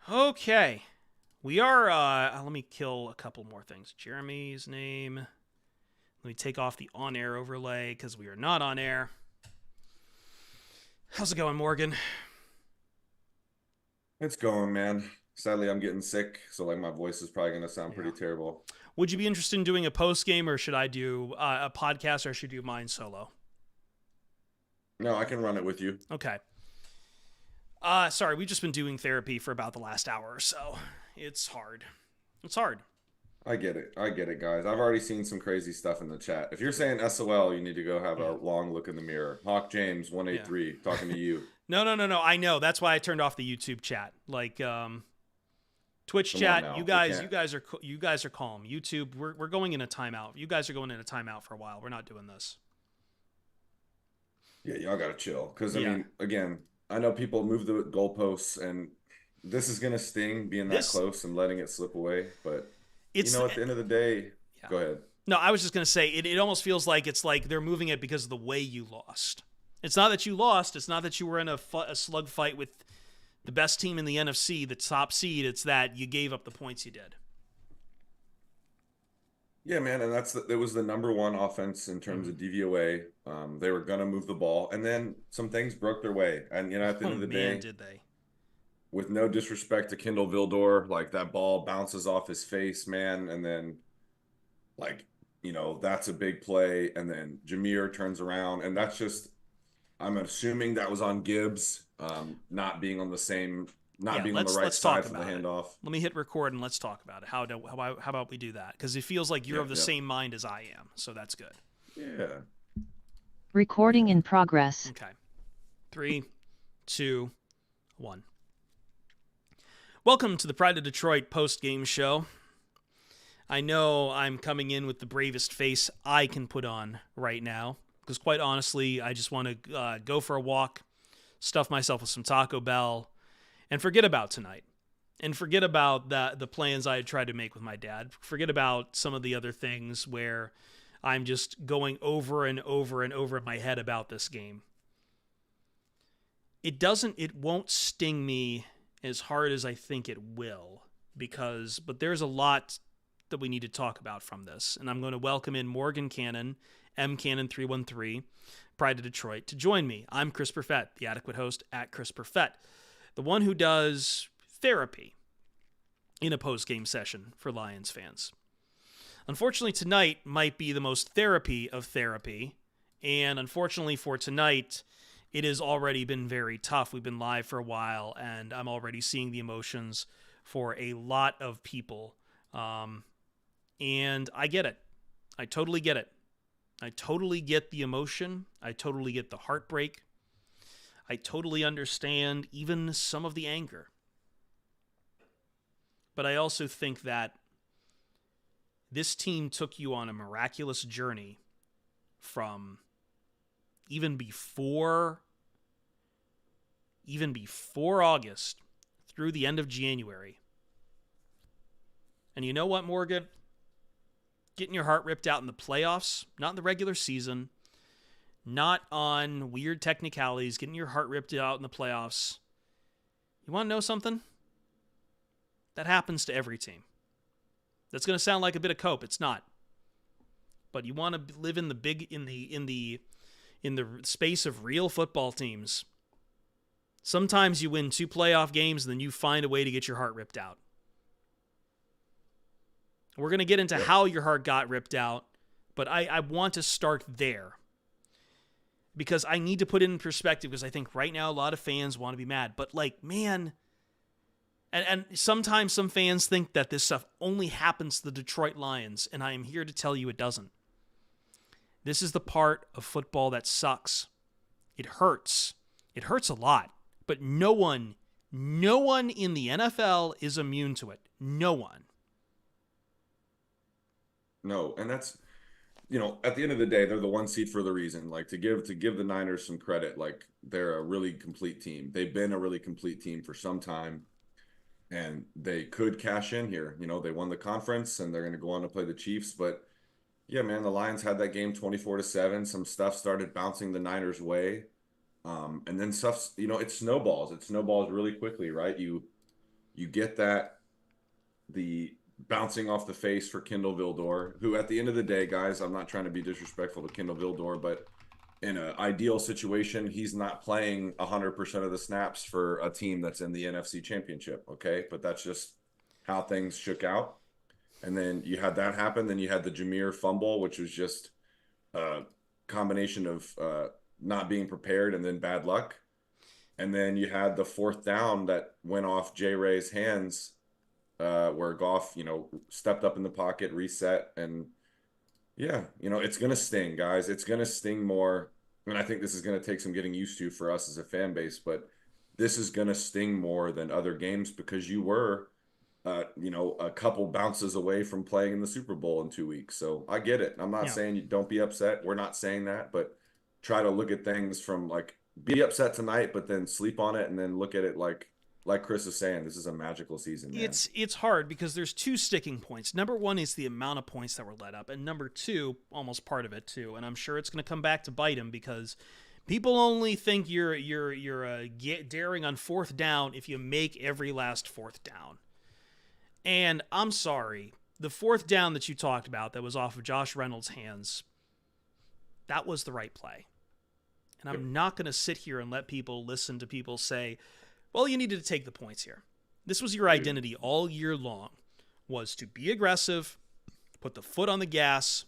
Okay. We are, let me kill a couple more things. Jeremy's name. Let me take off the on-air overlay because we are not on air. How's it going, Morgan? It's going, man. Sadly, I'm getting sick, so like my voice is probably gonna sound pretty terrible. Would you be interested in doing a post game, or should I do a podcast, or should I do mine solo? No, I can run it with you. Okay. Sorry, we've just been doing therapy for about the last hour or so. It's hard. It's hard. I get it. I get it, guys. I've already seen some crazy stuff in the chat. If you're saying SOL, you need to go have a long look in the mirror. Hawk James 183 talking to you. No. I know. That's why I turned off the YouTube chat. Like Twitch chat, you guys are calm. YouTube, we're going in a timeout. You guys are going in a timeout for a while. We're not doing this. Yeah, y'all gotta chill. Because I mean, again, I know people move the goalposts, and this is gonna sting being that close and letting it slip away. But at the end of the day, go ahead. No, I was just gonna say it almost feels like it's like they're moving it because of the way you lost. It's not that you lost. It's not that you were in a slug fight with the best team in the NFC, the top seed. It's that you gave up the points you did. Yeah, man, and it was the number one offense in terms of DVOA. They were gonna move the ball, and then some things broke their way. And at the end of the day, did they? With no disrespect to Kendall Vildor, like that ball bounces off his face, man, and then that's a big play, and then Jameer turns around, and that's just, I'm assuming that was on Gibbs, not being on the right side for the handoff. Let me hit record and let's talk about it. How about we do that? Because it feels like you're of the same mind as I am, so that's good. Yeah. Recording in progress. Okay. 3, 2, 1. Welcome to the Pride of Detroit post-game show. I know I'm coming in with the bravest face I can put on right now, because quite honestly, I just want to go for a walk, stuff myself with some Taco Bell, and forget about tonight. And forget about the plans I had tried to make with my dad. Forget about some of the other things where I'm just going over and over and over in my head about this game. It won't sting me as hard as I think it will, but there's a lot that we need to talk about from this. And I'm going to welcome in Morgan Cannon, mcannon313, Pride of Detroit, to join me. I'm Chris Perfett, the adequate host at Chris Perfett, the one who does therapy in a post-game session for Lions fans. Unfortunately, tonight might be the most therapy of therapy, and unfortunately for tonight, it has already been very tough. We've been live for a while, and I'm already seeing the emotions for a lot of people. And I get it. I totally get it. I totally get the emotion. I totally get the heartbreak. I totally understand even some of the anger. But I also think that this team took you on a miraculous journey from even before August through the end of January. And you know what, Morgan? Getting your heart ripped out in the playoffs, not in the regular season, not on weird technicalities, getting your heart ripped out in the playoffs. You want to know something? That happens to every team. That's going to sound like a bit of cope. It's not. But you want to live in the space of real football teams. Sometimes you win 2 playoff games and then you find a way to get your heart ripped out. We're going to get into how your heart got ripped out, but I want to start there. Because I need to put it in perspective, because I think right now a lot of fans want to be mad. But man, and sometimes some fans think that this stuff only happens to the Detroit Lions, and I am here to tell you it doesn't. This is the part of football that sucks. It hurts. It hurts a lot. But no one in the NFL is immune to it. No one. No, and that's, at the end of the day, they're the 1 seed for the reason. Like to give the Niners some credit, like they're a really complete team. They've been a really complete team for some time, and they could cash in here. They won the conference, and they're going to go on to play the Chiefs. But yeah, man, the Lions had that game 24-7. Some stuff started bouncing the Niners' way, and then stuff, it snowballs. It snowballs really quickly, right? You get that the bouncing off the face for Kendall Vildor, who at the end of the day, guys, I'm not trying to be disrespectful to Kendall Vildor, but in an ideal situation, he's not playing 100% of the snaps for a team that's in the NFC Championship, okay? But that's just how things shook out. And then you had that happen. Then you had the Jameer fumble, which was just a combination of not being prepared and then bad luck. And then you had the fourth down that went off Jay Ray's hands, where Goff, stepped up in the pocket, reset, and yeah, it's gonna sting, guys. It's gonna sting more, and I think this is gonna take some getting used to for us as a fan base. But this is gonna sting more than other games because you were, a couple bounces away from playing in the Super Bowl in 2 weeks. So I get it. I'm not saying you don't be upset. We're not saying that, but try to look at things from like be upset tonight, but then sleep on it and then look at it like Chris is saying, this is a magical season, man. It's hard because there's two sticking points. Number one is the amount of points that were let up, and number two, almost part of it too. And I'm sure it's going to come back to bite him because people only think you're daring on fourth down if you make every last fourth down. And I'm sorry, the fourth down that you talked about that was off of Josh Reynolds' hands, that was the right play. And I'm not going to sit here and let people listen to people say, well, you needed to take the points here. This was your identity all year long, was to be aggressive, put the foot on the gas,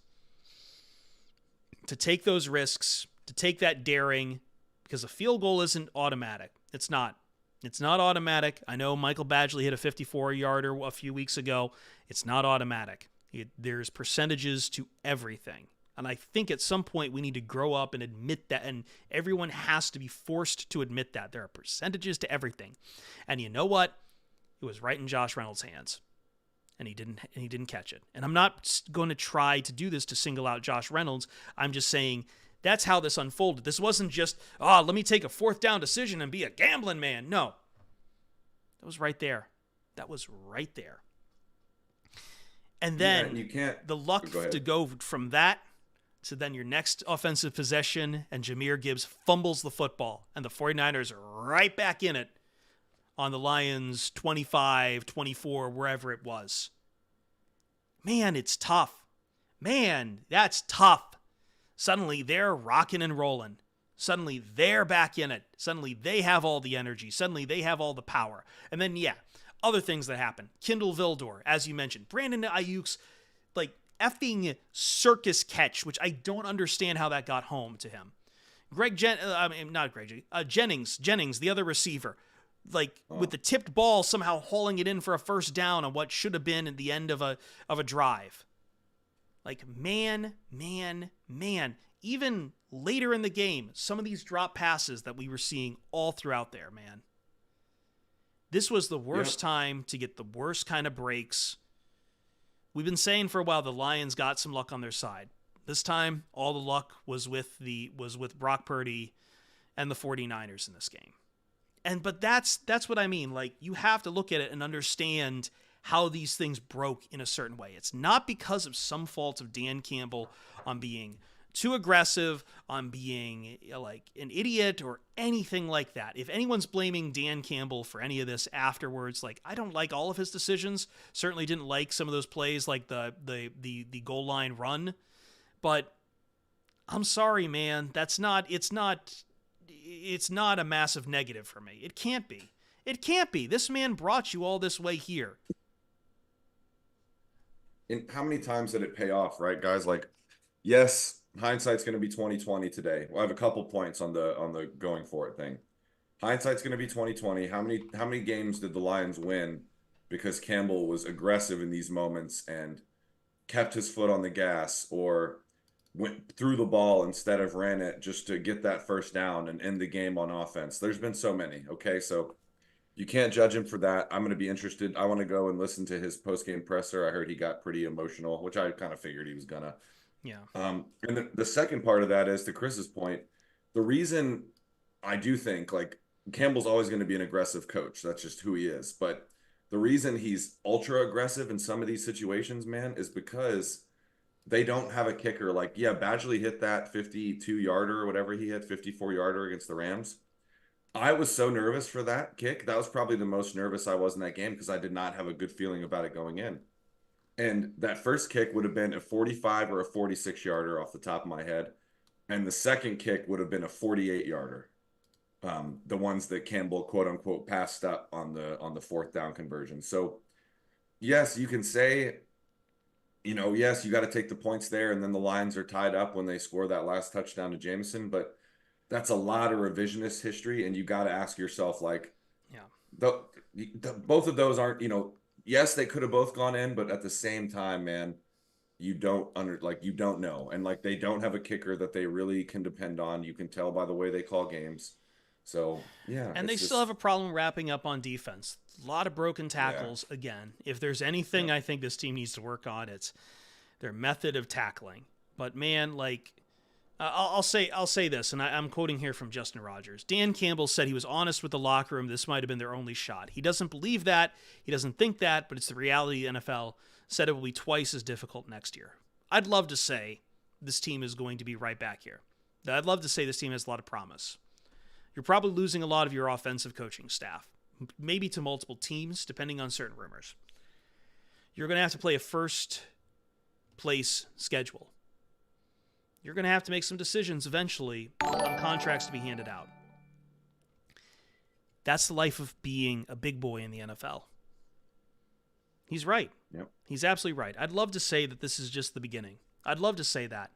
to take those risks, to take that daring, because a field goal isn't automatic. It's not. It's not automatic. I know Michael Badgley hit a 54-yarder a few weeks ago. It's not automatic. There's percentages to everything. And I think at some point we need to grow up and admit that, and everyone has to be forced to admit that. There are percentages to everything. And you know what? It was right in Josh Reynolds' hands. And he didn't catch it. And I'm not going to try to do this to single out Josh Reynolds. I'm just saying that's how this unfolded. This wasn't just, let me take a fourth down decision and be a gambling man. No. That was right there. That was right there. And then you can't, the luck to go from that to then your next offensive possession, and Jahmyr Gibbs fumbles the football, and the 49ers are right back in it on the Lions 25, 24, wherever it was. Man, it's tough. Man, that's tough. Suddenly, they're rocking and rolling. Suddenly, they're back in it. Suddenly, they have all the energy. Suddenly, they have all the power. And then, other things that happen. Kendall Vildor, as you mentioned. Brandon Ayuk's, effing circus catch, which I don't understand how that got home to him. Jennings, the other receiver, with the tipped ball somehow hauling it in for a first down on what should have been at the end of a drive. Man. Even later in the game, some of these drop passes that we were seeing all throughout there, man. This was the worst time to get the worst kind of breaks. We've been saying for a while the Lions got some luck on their side. This time, all the luck was with Brock Purdy and the 49ers in this game. But that's what I mean. You have to look at it and understand how these things broke in a certain way. It's not because of some fault of Dan Campbell on being too aggressive, on being an idiot or anything like that. If anyone's blaming Dan Campbell for any of this afterwards, I don't like all of his decisions. Certainly didn't like some of those plays, like the goal line run. But I'm sorry, man. It's not a massive negative for me. It can't be. It can't be. This man brought you all this way here. And how many times did it pay off, right, guys? Yes, hindsight's going to be 2020 today. Well, I have a couple points on the going for it thing. Hindsight's going to be 2020. How many games did the Lions win because Campbell was aggressive in these moments and kept his foot on the gas, or went through the ball instead of ran it just to get that first down and end the game on offense? There's been so many. Okay, so you can't judge him for that. I'm going to be interested. I want to go and listen to his post-game presser. I heard he got pretty emotional, which I kind of figured he was gonna. Yeah. And the second part of that is, to Chris's point, the reason I do think Campbell's always going to be an aggressive coach. That's just who he is. But the reason he's ultra aggressive in some of these situations, man, is because they don't have a kicker. Badgley hit that 52-yarder or whatever he hit, 54-yarder against the Rams. I was so nervous for that kick. That was probably the most nervous I was in that game because I did not have a good feeling about it going in. And that first kick would have been a 45 or a 46 yarder off the top of my head. And the second kick would have been a 48 yarder. The ones that Campbell quote unquote passed up on the fourth down conversion. So yes, you can say, yes, you got to take the points there, and then the Lions are tied up when they score that last touchdown to Jameson. But that's a lot of revisionist history, and you got to ask yourself, like, Yeah. both of those aren't, yes, they could have both gone in, but at the same time, man, you don't know, and like they don't have a kicker that they really can depend on. You can tell by the way they call games. So yeah, And they still have a problem wrapping up on defense. A lot of broken tackles again. If there's anything I think this team needs to work on, it's their method of tackling. But man, like I'll say this, and I'm quoting here from Justin Rogers. Dan Campbell said he was honest with the locker room. This might have been their only shot. He doesn't believe that. He doesn't think that, but it's the reality the NFL said it will be twice as difficult next year. I'd love to say this team is going to be right back here. I'd love to say this team has a lot of promise. You're probably losing a lot of your offensive coaching staff, maybe to multiple teams, depending on certain rumors. You're going to have to play a first place schedule. You're going to have to make some decisions eventually on contracts to be handed out. That's the life of being a big boy in the NFL. He's right. Yep. He's absolutely right. I'd love to say that this is just the beginning. I'd love to say that.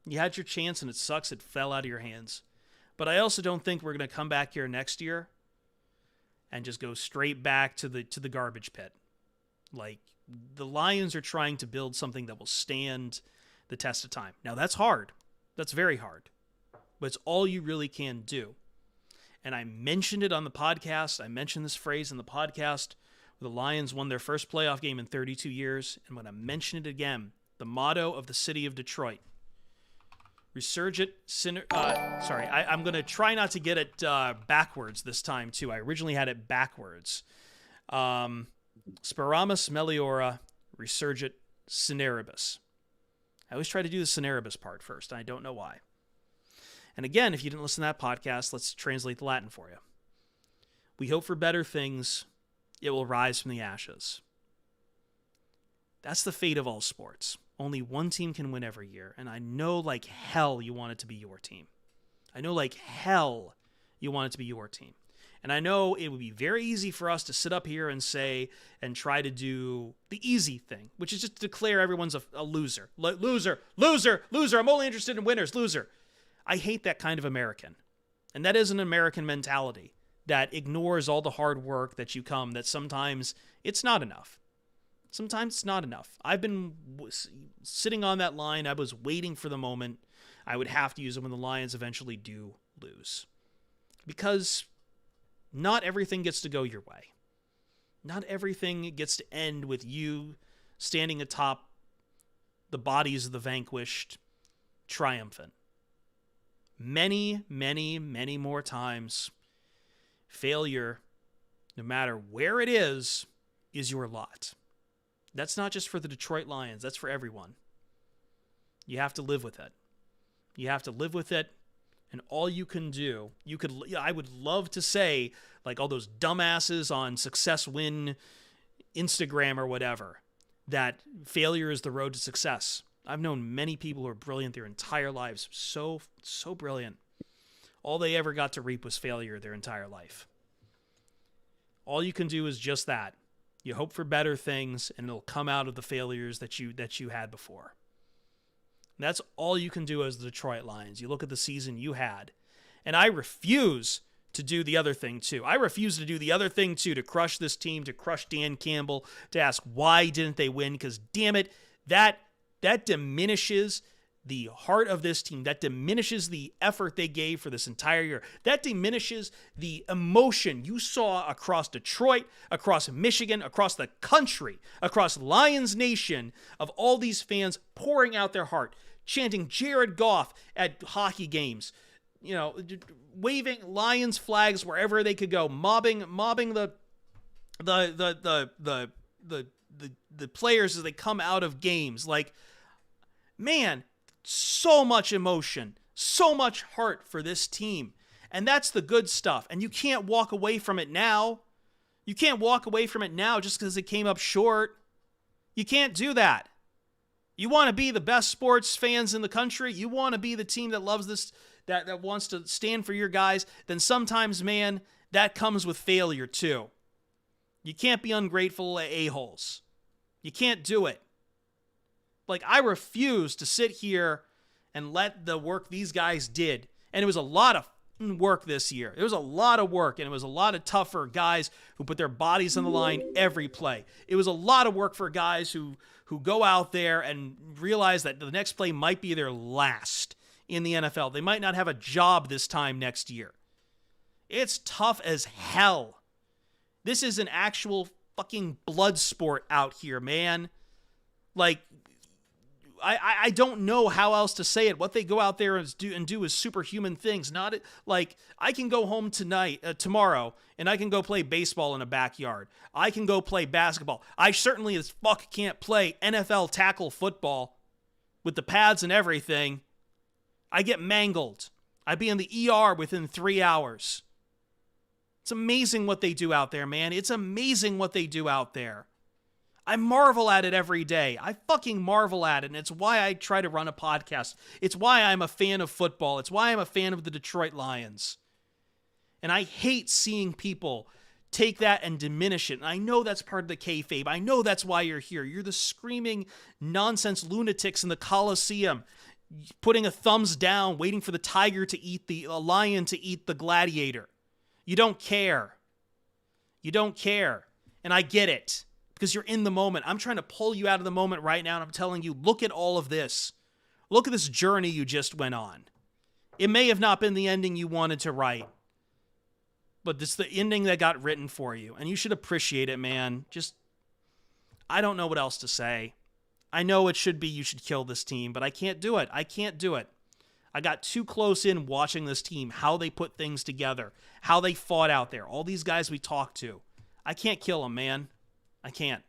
You had your chance and it sucks. It fell out of your hands. But I also don't think we're going to come back here next year and just go straight back to the garbage pit. Like, the Lions are trying to build something that will stand the test of time. Now, that's hard. That's very hard. But it's all you really can do. And I mentioned it on the podcast. I mentioned this phrase in the podcast where the Lions won their first playoff game in 32 years. And when I mention it again, the motto of the city of Detroit, Resurgit, I'm going to try not to get it backwards this time, too. I originally had it backwards. Speramus meliora, resurgit cineribus. I always try to do the cineribus part first, and I don't know why. And again, if you didn't listen to that podcast, let's translate the Latin for you. We hope for better things. It will rise from the ashes. That's the fate of all sports. Only one team can win every year, and I know like hell you want it to be your team. I know like hell you want it to be your team. And I know it would be very easy for us to sit up here and say and try to do the easy thing, which is just to declare everyone's a loser. Loser. I'm only interested in winners. Loser. I hate that kind of American. And that is an American mentality that ignores all the hard work that sometimes it's not enough. Sometimes it's not enough. I've been sitting on that line. I was waiting for the moment I would have to use it when the Lions eventually do lose. Because not everything gets to go your way. Not everything gets to end with you standing atop the bodies of the vanquished, triumphant. Many, many, many more times, failure, no matter where it is your lot. That's not just for the Detroit Lions. That's for everyone. You have to live with it. You have to live with it. And all you can do, I would love to say, like all those dumbasses on Success Win Instagram or whatever, that failure is the road to success. I've known many people who are brilliant their entire lives. So brilliant. All they ever got to reap was failure their entire life. All you can do is just that. You hope for better things, and it'll come out of the failures that you had before. And that's all you can do as the Detroit Lions. You look at the season you had. And I refuse to do the other thing, too. I refuse to do the other thing, too, to crush this team, to crush Dan Campbell, to ask why didn't they win, because, damn it, that diminishes the heart of this team. That diminishes the effort they gave for this entire year. That diminishes the emotion you saw across Detroit, across Michigan, across the country, across Lions Nation, of all these fans pouring out their heart, chanting Jared Goff at hockey games, waving Lions flags wherever they could go, mobbing the players as they come out of games. Like, man, so much emotion, so much heart for this team. And that's the good stuff. And you can't walk away from it now. You can't walk away from it now just because it came up short. You can't do that. You want to be the best sports fans in the country? You want to be the team that loves this, that wants to stand for your guys? Then sometimes, man, that comes with failure too. You can't be ungrateful a-holes. You can't do it. Like, I refuse to sit here and let the work these guys did, and it was a lot of work this year. It was a lot of work, and it was a lot of tougher guys who put their bodies on the line every play. It was a lot of work for guys who go out there and realize that the next play might be their last in the NFL. They might not have a job this time next year. It's tough as hell. This is an actual fucking blood sport out here, man. Like, I don't know how else to say it. What they go out there and do is superhuman things. Not like, I can go home tomorrow, and I can go play baseball in a backyard. I can go play basketball. I certainly as fuck can't play NFL tackle football with the pads and everything. I get mangled. I'd be in the ER within 3 hours. It's amazing what they do out there, man. It's amazing what they do out there. I marvel at it every day. I fucking marvel at it, and it's why I try to run a podcast. It's why I'm a fan of football. It's why I'm a fan of the Detroit Lions. And I hate seeing people take that and diminish it. And I know that's part of the kayfabe. I know that's why you're here. You're the screaming nonsense lunatics in the Coliseum, putting a thumbs down, waiting for the tiger to eat the lion to eat the gladiator. You don't care. You don't care. And I get it. Because you're in the moment. I'm trying to pull you out of the moment right now, and I'm telling you, look at all of this. Look at this journey you just went on. It may have not been the ending you wanted to write, but it's the ending that got written for you, and you should appreciate it, man. Just, I don't know what else to say. I know it should be you should kill this team, but I can't do it. I can't do it. I got too close in watching this team, how they put things together, how they fought out there, all these guys we talked to. I can't kill them, man. I can't.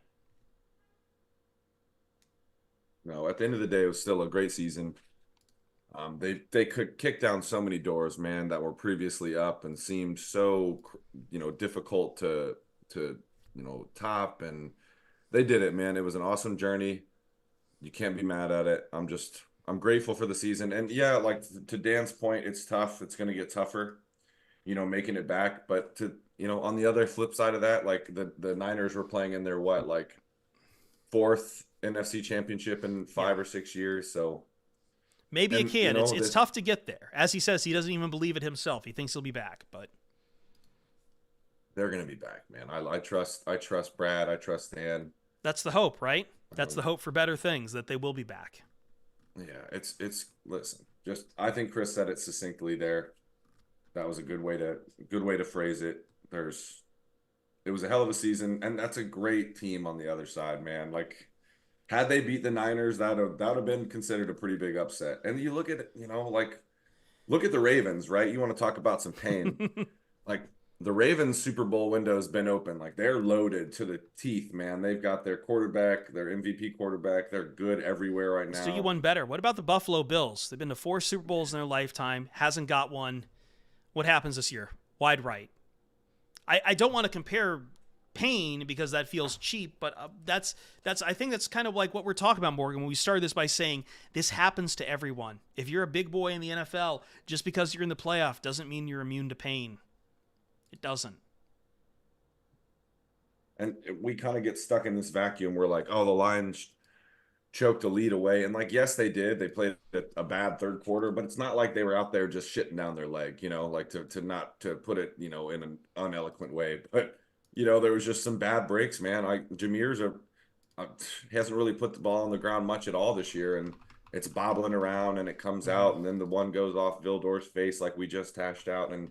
No, at the end of the day, it was still a great season. They could kick down so many doors, man, that were previously up and seemed so, difficult to top, and they did it, man. It was an awesome journey. You can't be mad at it. I'm grateful for the season, and yeah, like to Dan's point, it's tough. It's going to get tougher, making it back, but on the other flip side of that, like the Niners were playing in their fourth NFC Championship in 5 or 6 years. So maybe it can. It's tough to get there. As he says, he doesn't even believe it himself. He thinks he'll be back, but they're gonna be back, man. I trust Brad. I trust Dan. That's the hope, right? That's the hope for better things, that they will be back. Yeah, it's listen. I think Chris said it succinctly there. That was a good way to phrase it. It was a hell of a season, and that's a great team on the other side, man. Like, had they beat the Niners, that would have been considered a pretty big upset. And you look at it, look at the Ravens, right? You want to talk about some pain. Like, the Ravens Super Bowl window has been open. Like, they're loaded to the teeth, man. They've got their quarterback, their MVP quarterback. They're good everywhere right now. Let's do you one better. What about the Buffalo Bills? They've been to 4 Super Bowls in their lifetime, hasn't got one. What happens this year? Wide right. I don't want to compare pain because that feels cheap, but I think that's kind of like what we're talking about, Morgan, when we started this by saying this happens to everyone. If you're a big boy in the NFL, just because you're in the playoff doesn't mean you're immune to pain. It doesn't. And we kind of get stuck in this vacuum. We're like, oh, the Lions choked a lead away. And like, yes, they did. They played a bad third quarter, but it's not like they were out there just shitting down their leg, like to put it, in an uneloquent way. But, there was just some bad breaks, man. Jameer's hasn't really put the ball on the ground much at all this year. And it's bobbling around and it comes out. And then the one goes off Vildor's face like we just hashed out. And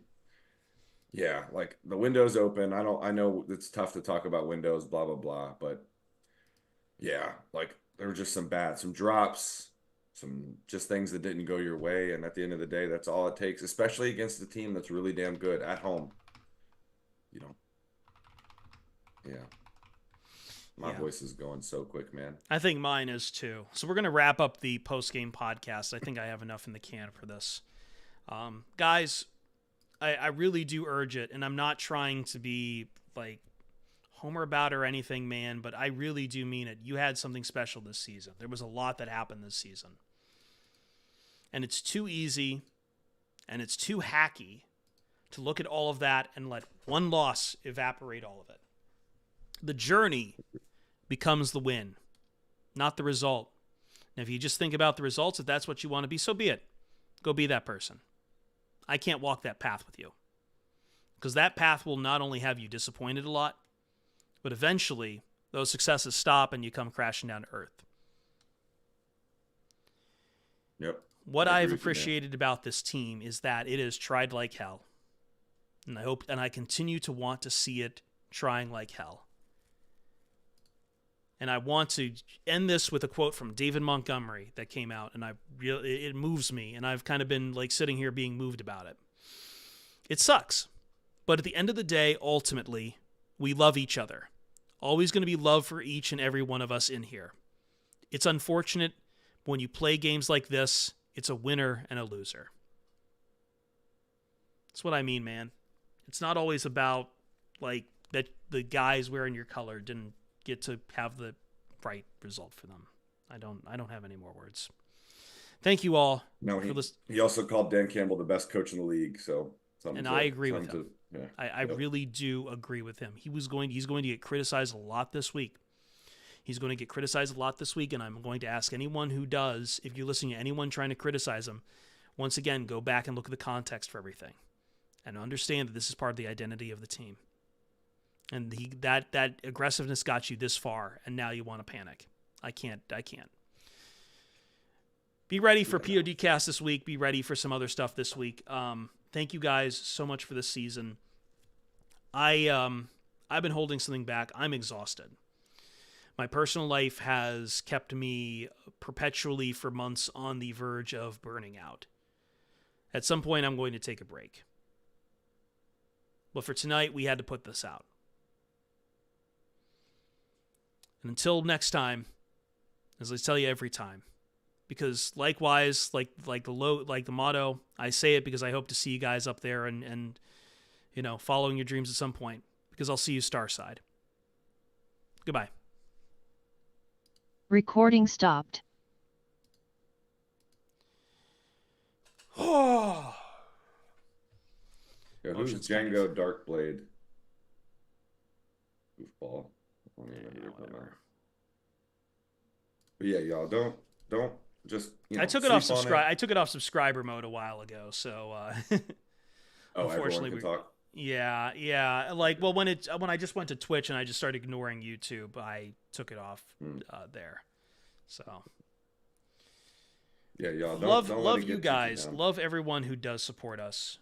yeah, like the window's open. I know it's tough to talk about windows, blah, blah, blah. But yeah, like, there were just some drops, some just things that didn't go your way. And at the end of the day, that's all it takes, especially against a team that's really damn good at home. Yeah. My voice is going so quick, man. I think mine is too. So we're going to wrap up the post-game podcast. I think I have enough in the can for this. Guys, I really do urge it, and I'm not trying to be like homer about or anything, man, but I really do mean it. You had something special this season. There was a lot that happened this season. And it's too easy and it's too hacky to look at all of that and let one loss evaporate all of it. The journey becomes the win, not the result. And if you just think about the results, if that's what you want to be, so be it. Go be that person. I can't walk that path with you. Because that path will not only have you disappointed a lot, but eventually those successes stop and you come crashing down to earth. Yep. What I've appreciated about this team is that it has tried like hell. And I continue to want to see it trying like hell. And I want to end this with a quote from David Montgomery that came out, and it moves me, and I've kind of been like sitting here being moved about it. It sucks, but at the end of the day, ultimately, we love each other. Always going to be love for each and every one of us in here. It's unfortunate when you play games like this, it's a winner and a loser. That's what I mean, man. It's not always about like that the guys wearing your color didn't get to have the right result for them. I don't have any more words. Thank you all. No, he also called Dan Campbell the best coach in the league. So I agree with him. Yeah, I really do agree with him. He's going to get criticized a lot this week. He's going to get criticized a lot this week, and I'm going to ask anyone who does, if you're listening to anyone trying to criticize him, once again, go back and look at the context for everything and understand that this is part of the identity of the team. And that aggressiveness got you this far, and now you want to panic. I can't. Be ready for PODcast this week. Be ready for some other stuff this week. Thank you guys so much for this season. I've been holding something back. I'm exhausted. My personal life has kept me perpetually for months on the verge of burning out. At some point, I'm going to take a break. But for tonight, we had to put this out. And until next time, as I tell you every time, because likewise, like the motto, I say it because I hope to see you guys up there and following your dreams at some point, because I'll see you starside. Goodbye. Recording stopped. Oh. Yeah, who's Django Darkblade? Goofball. Whatever. But yeah, y'all don't just. I took it off I took it off subscriber mode a while ago, so. Unfortunately, we talk. Yeah. Like, well, when I just went to Twitch and I just started ignoring YouTube, I took it off there. So. Yeah, y'all love you guys. Love everyone who does support us.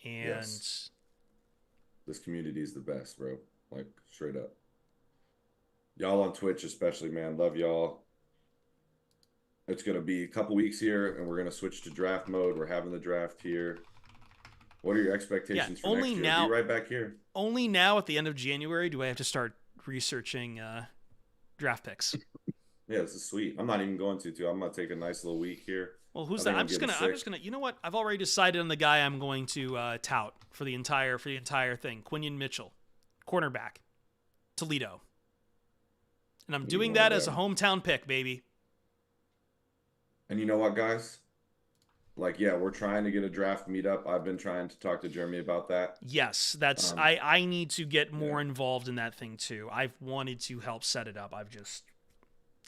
And yes. This community is the best, bro. Like, straight up. Y'all on Twitch especially, man. Love y'all. It's going to be a couple weeks here, and we're going to switch to draft mode. We're having the draft here. What are your expectations for next year? Be right back here. Only now at the end of January do I have to start researching draft picks. Yeah, this is sweet. I'm not even going to. I'm going to take a nice little week here. Well, who's that? I'm just gonna. You know what? I've already decided on the guy I'm going to tout for the entire thing. Quinion Mitchell, cornerback, Toledo, and I'm doing that as a hometown pick, baby. And you know what, guys? Like, yeah, we're trying to get a draft meetup. I've been trying to talk to Jeremy about that. Yes, that's. I need to get more involved in that thing too. I've wanted to help set it up. I've just,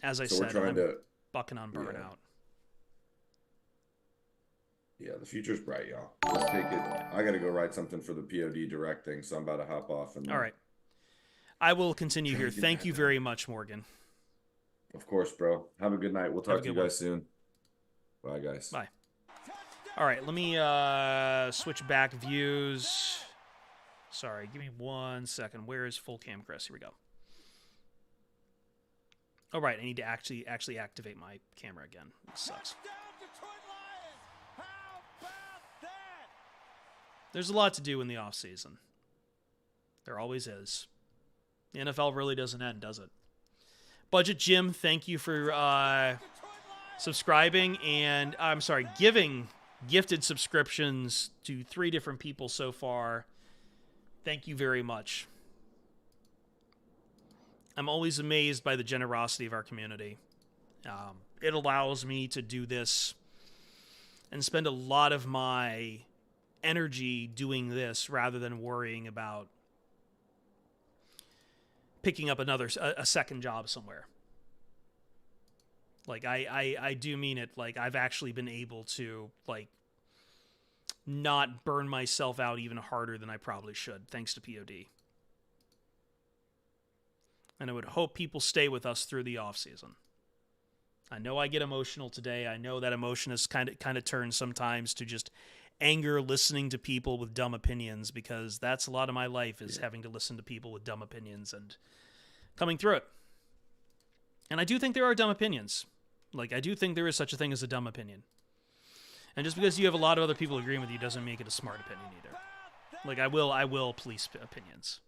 as I said, I'm bucking on burnout. Yeah, the future's bright, y'all. Let's take it. I got to go write something for the POD direct thing, so I'm about to hop off. All right. I will continue here. Thank you very much, Morgan. Of course, bro. Have a good night. We'll talk to you guys soon. Bye, guys. Bye. All right, let me switch back views. Sorry, give me 1 second. Where is full cam, Chris? Here we go. All right, I need to actually activate my camera again. This sucks. There's a lot to do in the offseason. There always is. The NFL really doesn't end, does it? Budget Jim, thank you for subscribing and, giving gifted subscriptions to 3 different people so far. Thank you very much. I'm always amazed by the generosity of our community. It allows me to do this and spend a lot of my energy doing this rather than worrying about picking up a second job somewhere. Like, I do mean it. Like, I've actually been able to, like, not burn myself out even harder than I probably should, thanks to POD. And I would hope people stay with us through the off season. I know I get emotional today. I know that emotion has kind of turned sometimes to just anger listening to people with dumb opinions, because that's a lot of my life is having to listen to people with dumb opinions and coming through it. And I do think there are dumb opinions. Like, I do think there is such a thing as a dumb opinion. And just because you have a lot of other people agreeing with you doesn't make it a smart opinion either. Like, I will police opinions.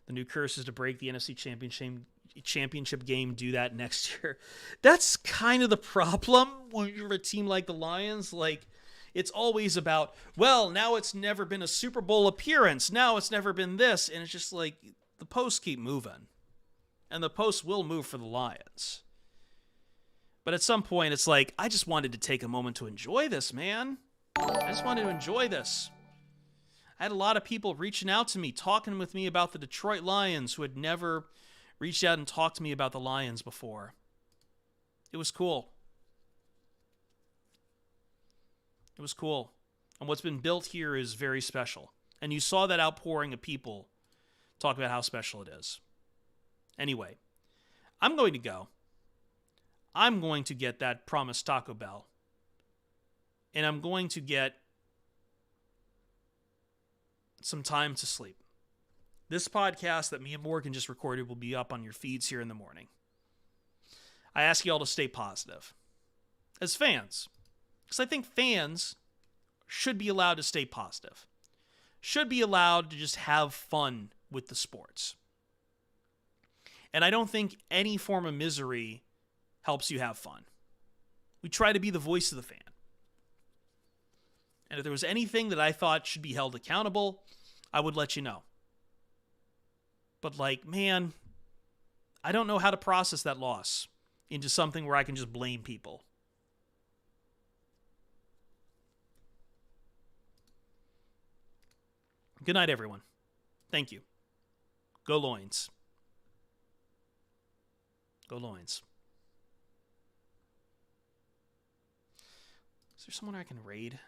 The new curse is to break the NFC Championship game. Do that next year. That's kind of the problem when you're a team like the Lions. Like, it's always about, well, now it's never been a Super Bowl appearance. Now it's never been this. And it's just like, the posts keep moving. And the posts will move for the Lions. But at some point, it's like, I just wanted to take a moment to enjoy this, man. I just wanted to enjoy this. I had a lot of people reaching out to me, talking with me about the Detroit Lions who had never reached out and talked to me about the Lions before. It was cool. It was cool. And what's been built here is very special. And you saw that outpouring of people talk about how special it is. Anyway, I'm going to go. I'm going to get that promised Taco Bell. And I'm going to get some time to sleep. This podcast that me and Morgan just recorded will be up on your feeds here in the morning. I ask you all to stay positive. As fans. Because I think fans should be allowed to stay positive. Should be allowed to just have fun with the sports. And I don't think any form of misery helps you have fun. We try to be the voice of the fan. And if there was anything that I thought should be held accountable, I would let you know. But like, man, I don't know how to process that loss into something where I can just blame people. Good night, everyone. Thank you. Go Loins. Go Loins. Is there someone I can raid?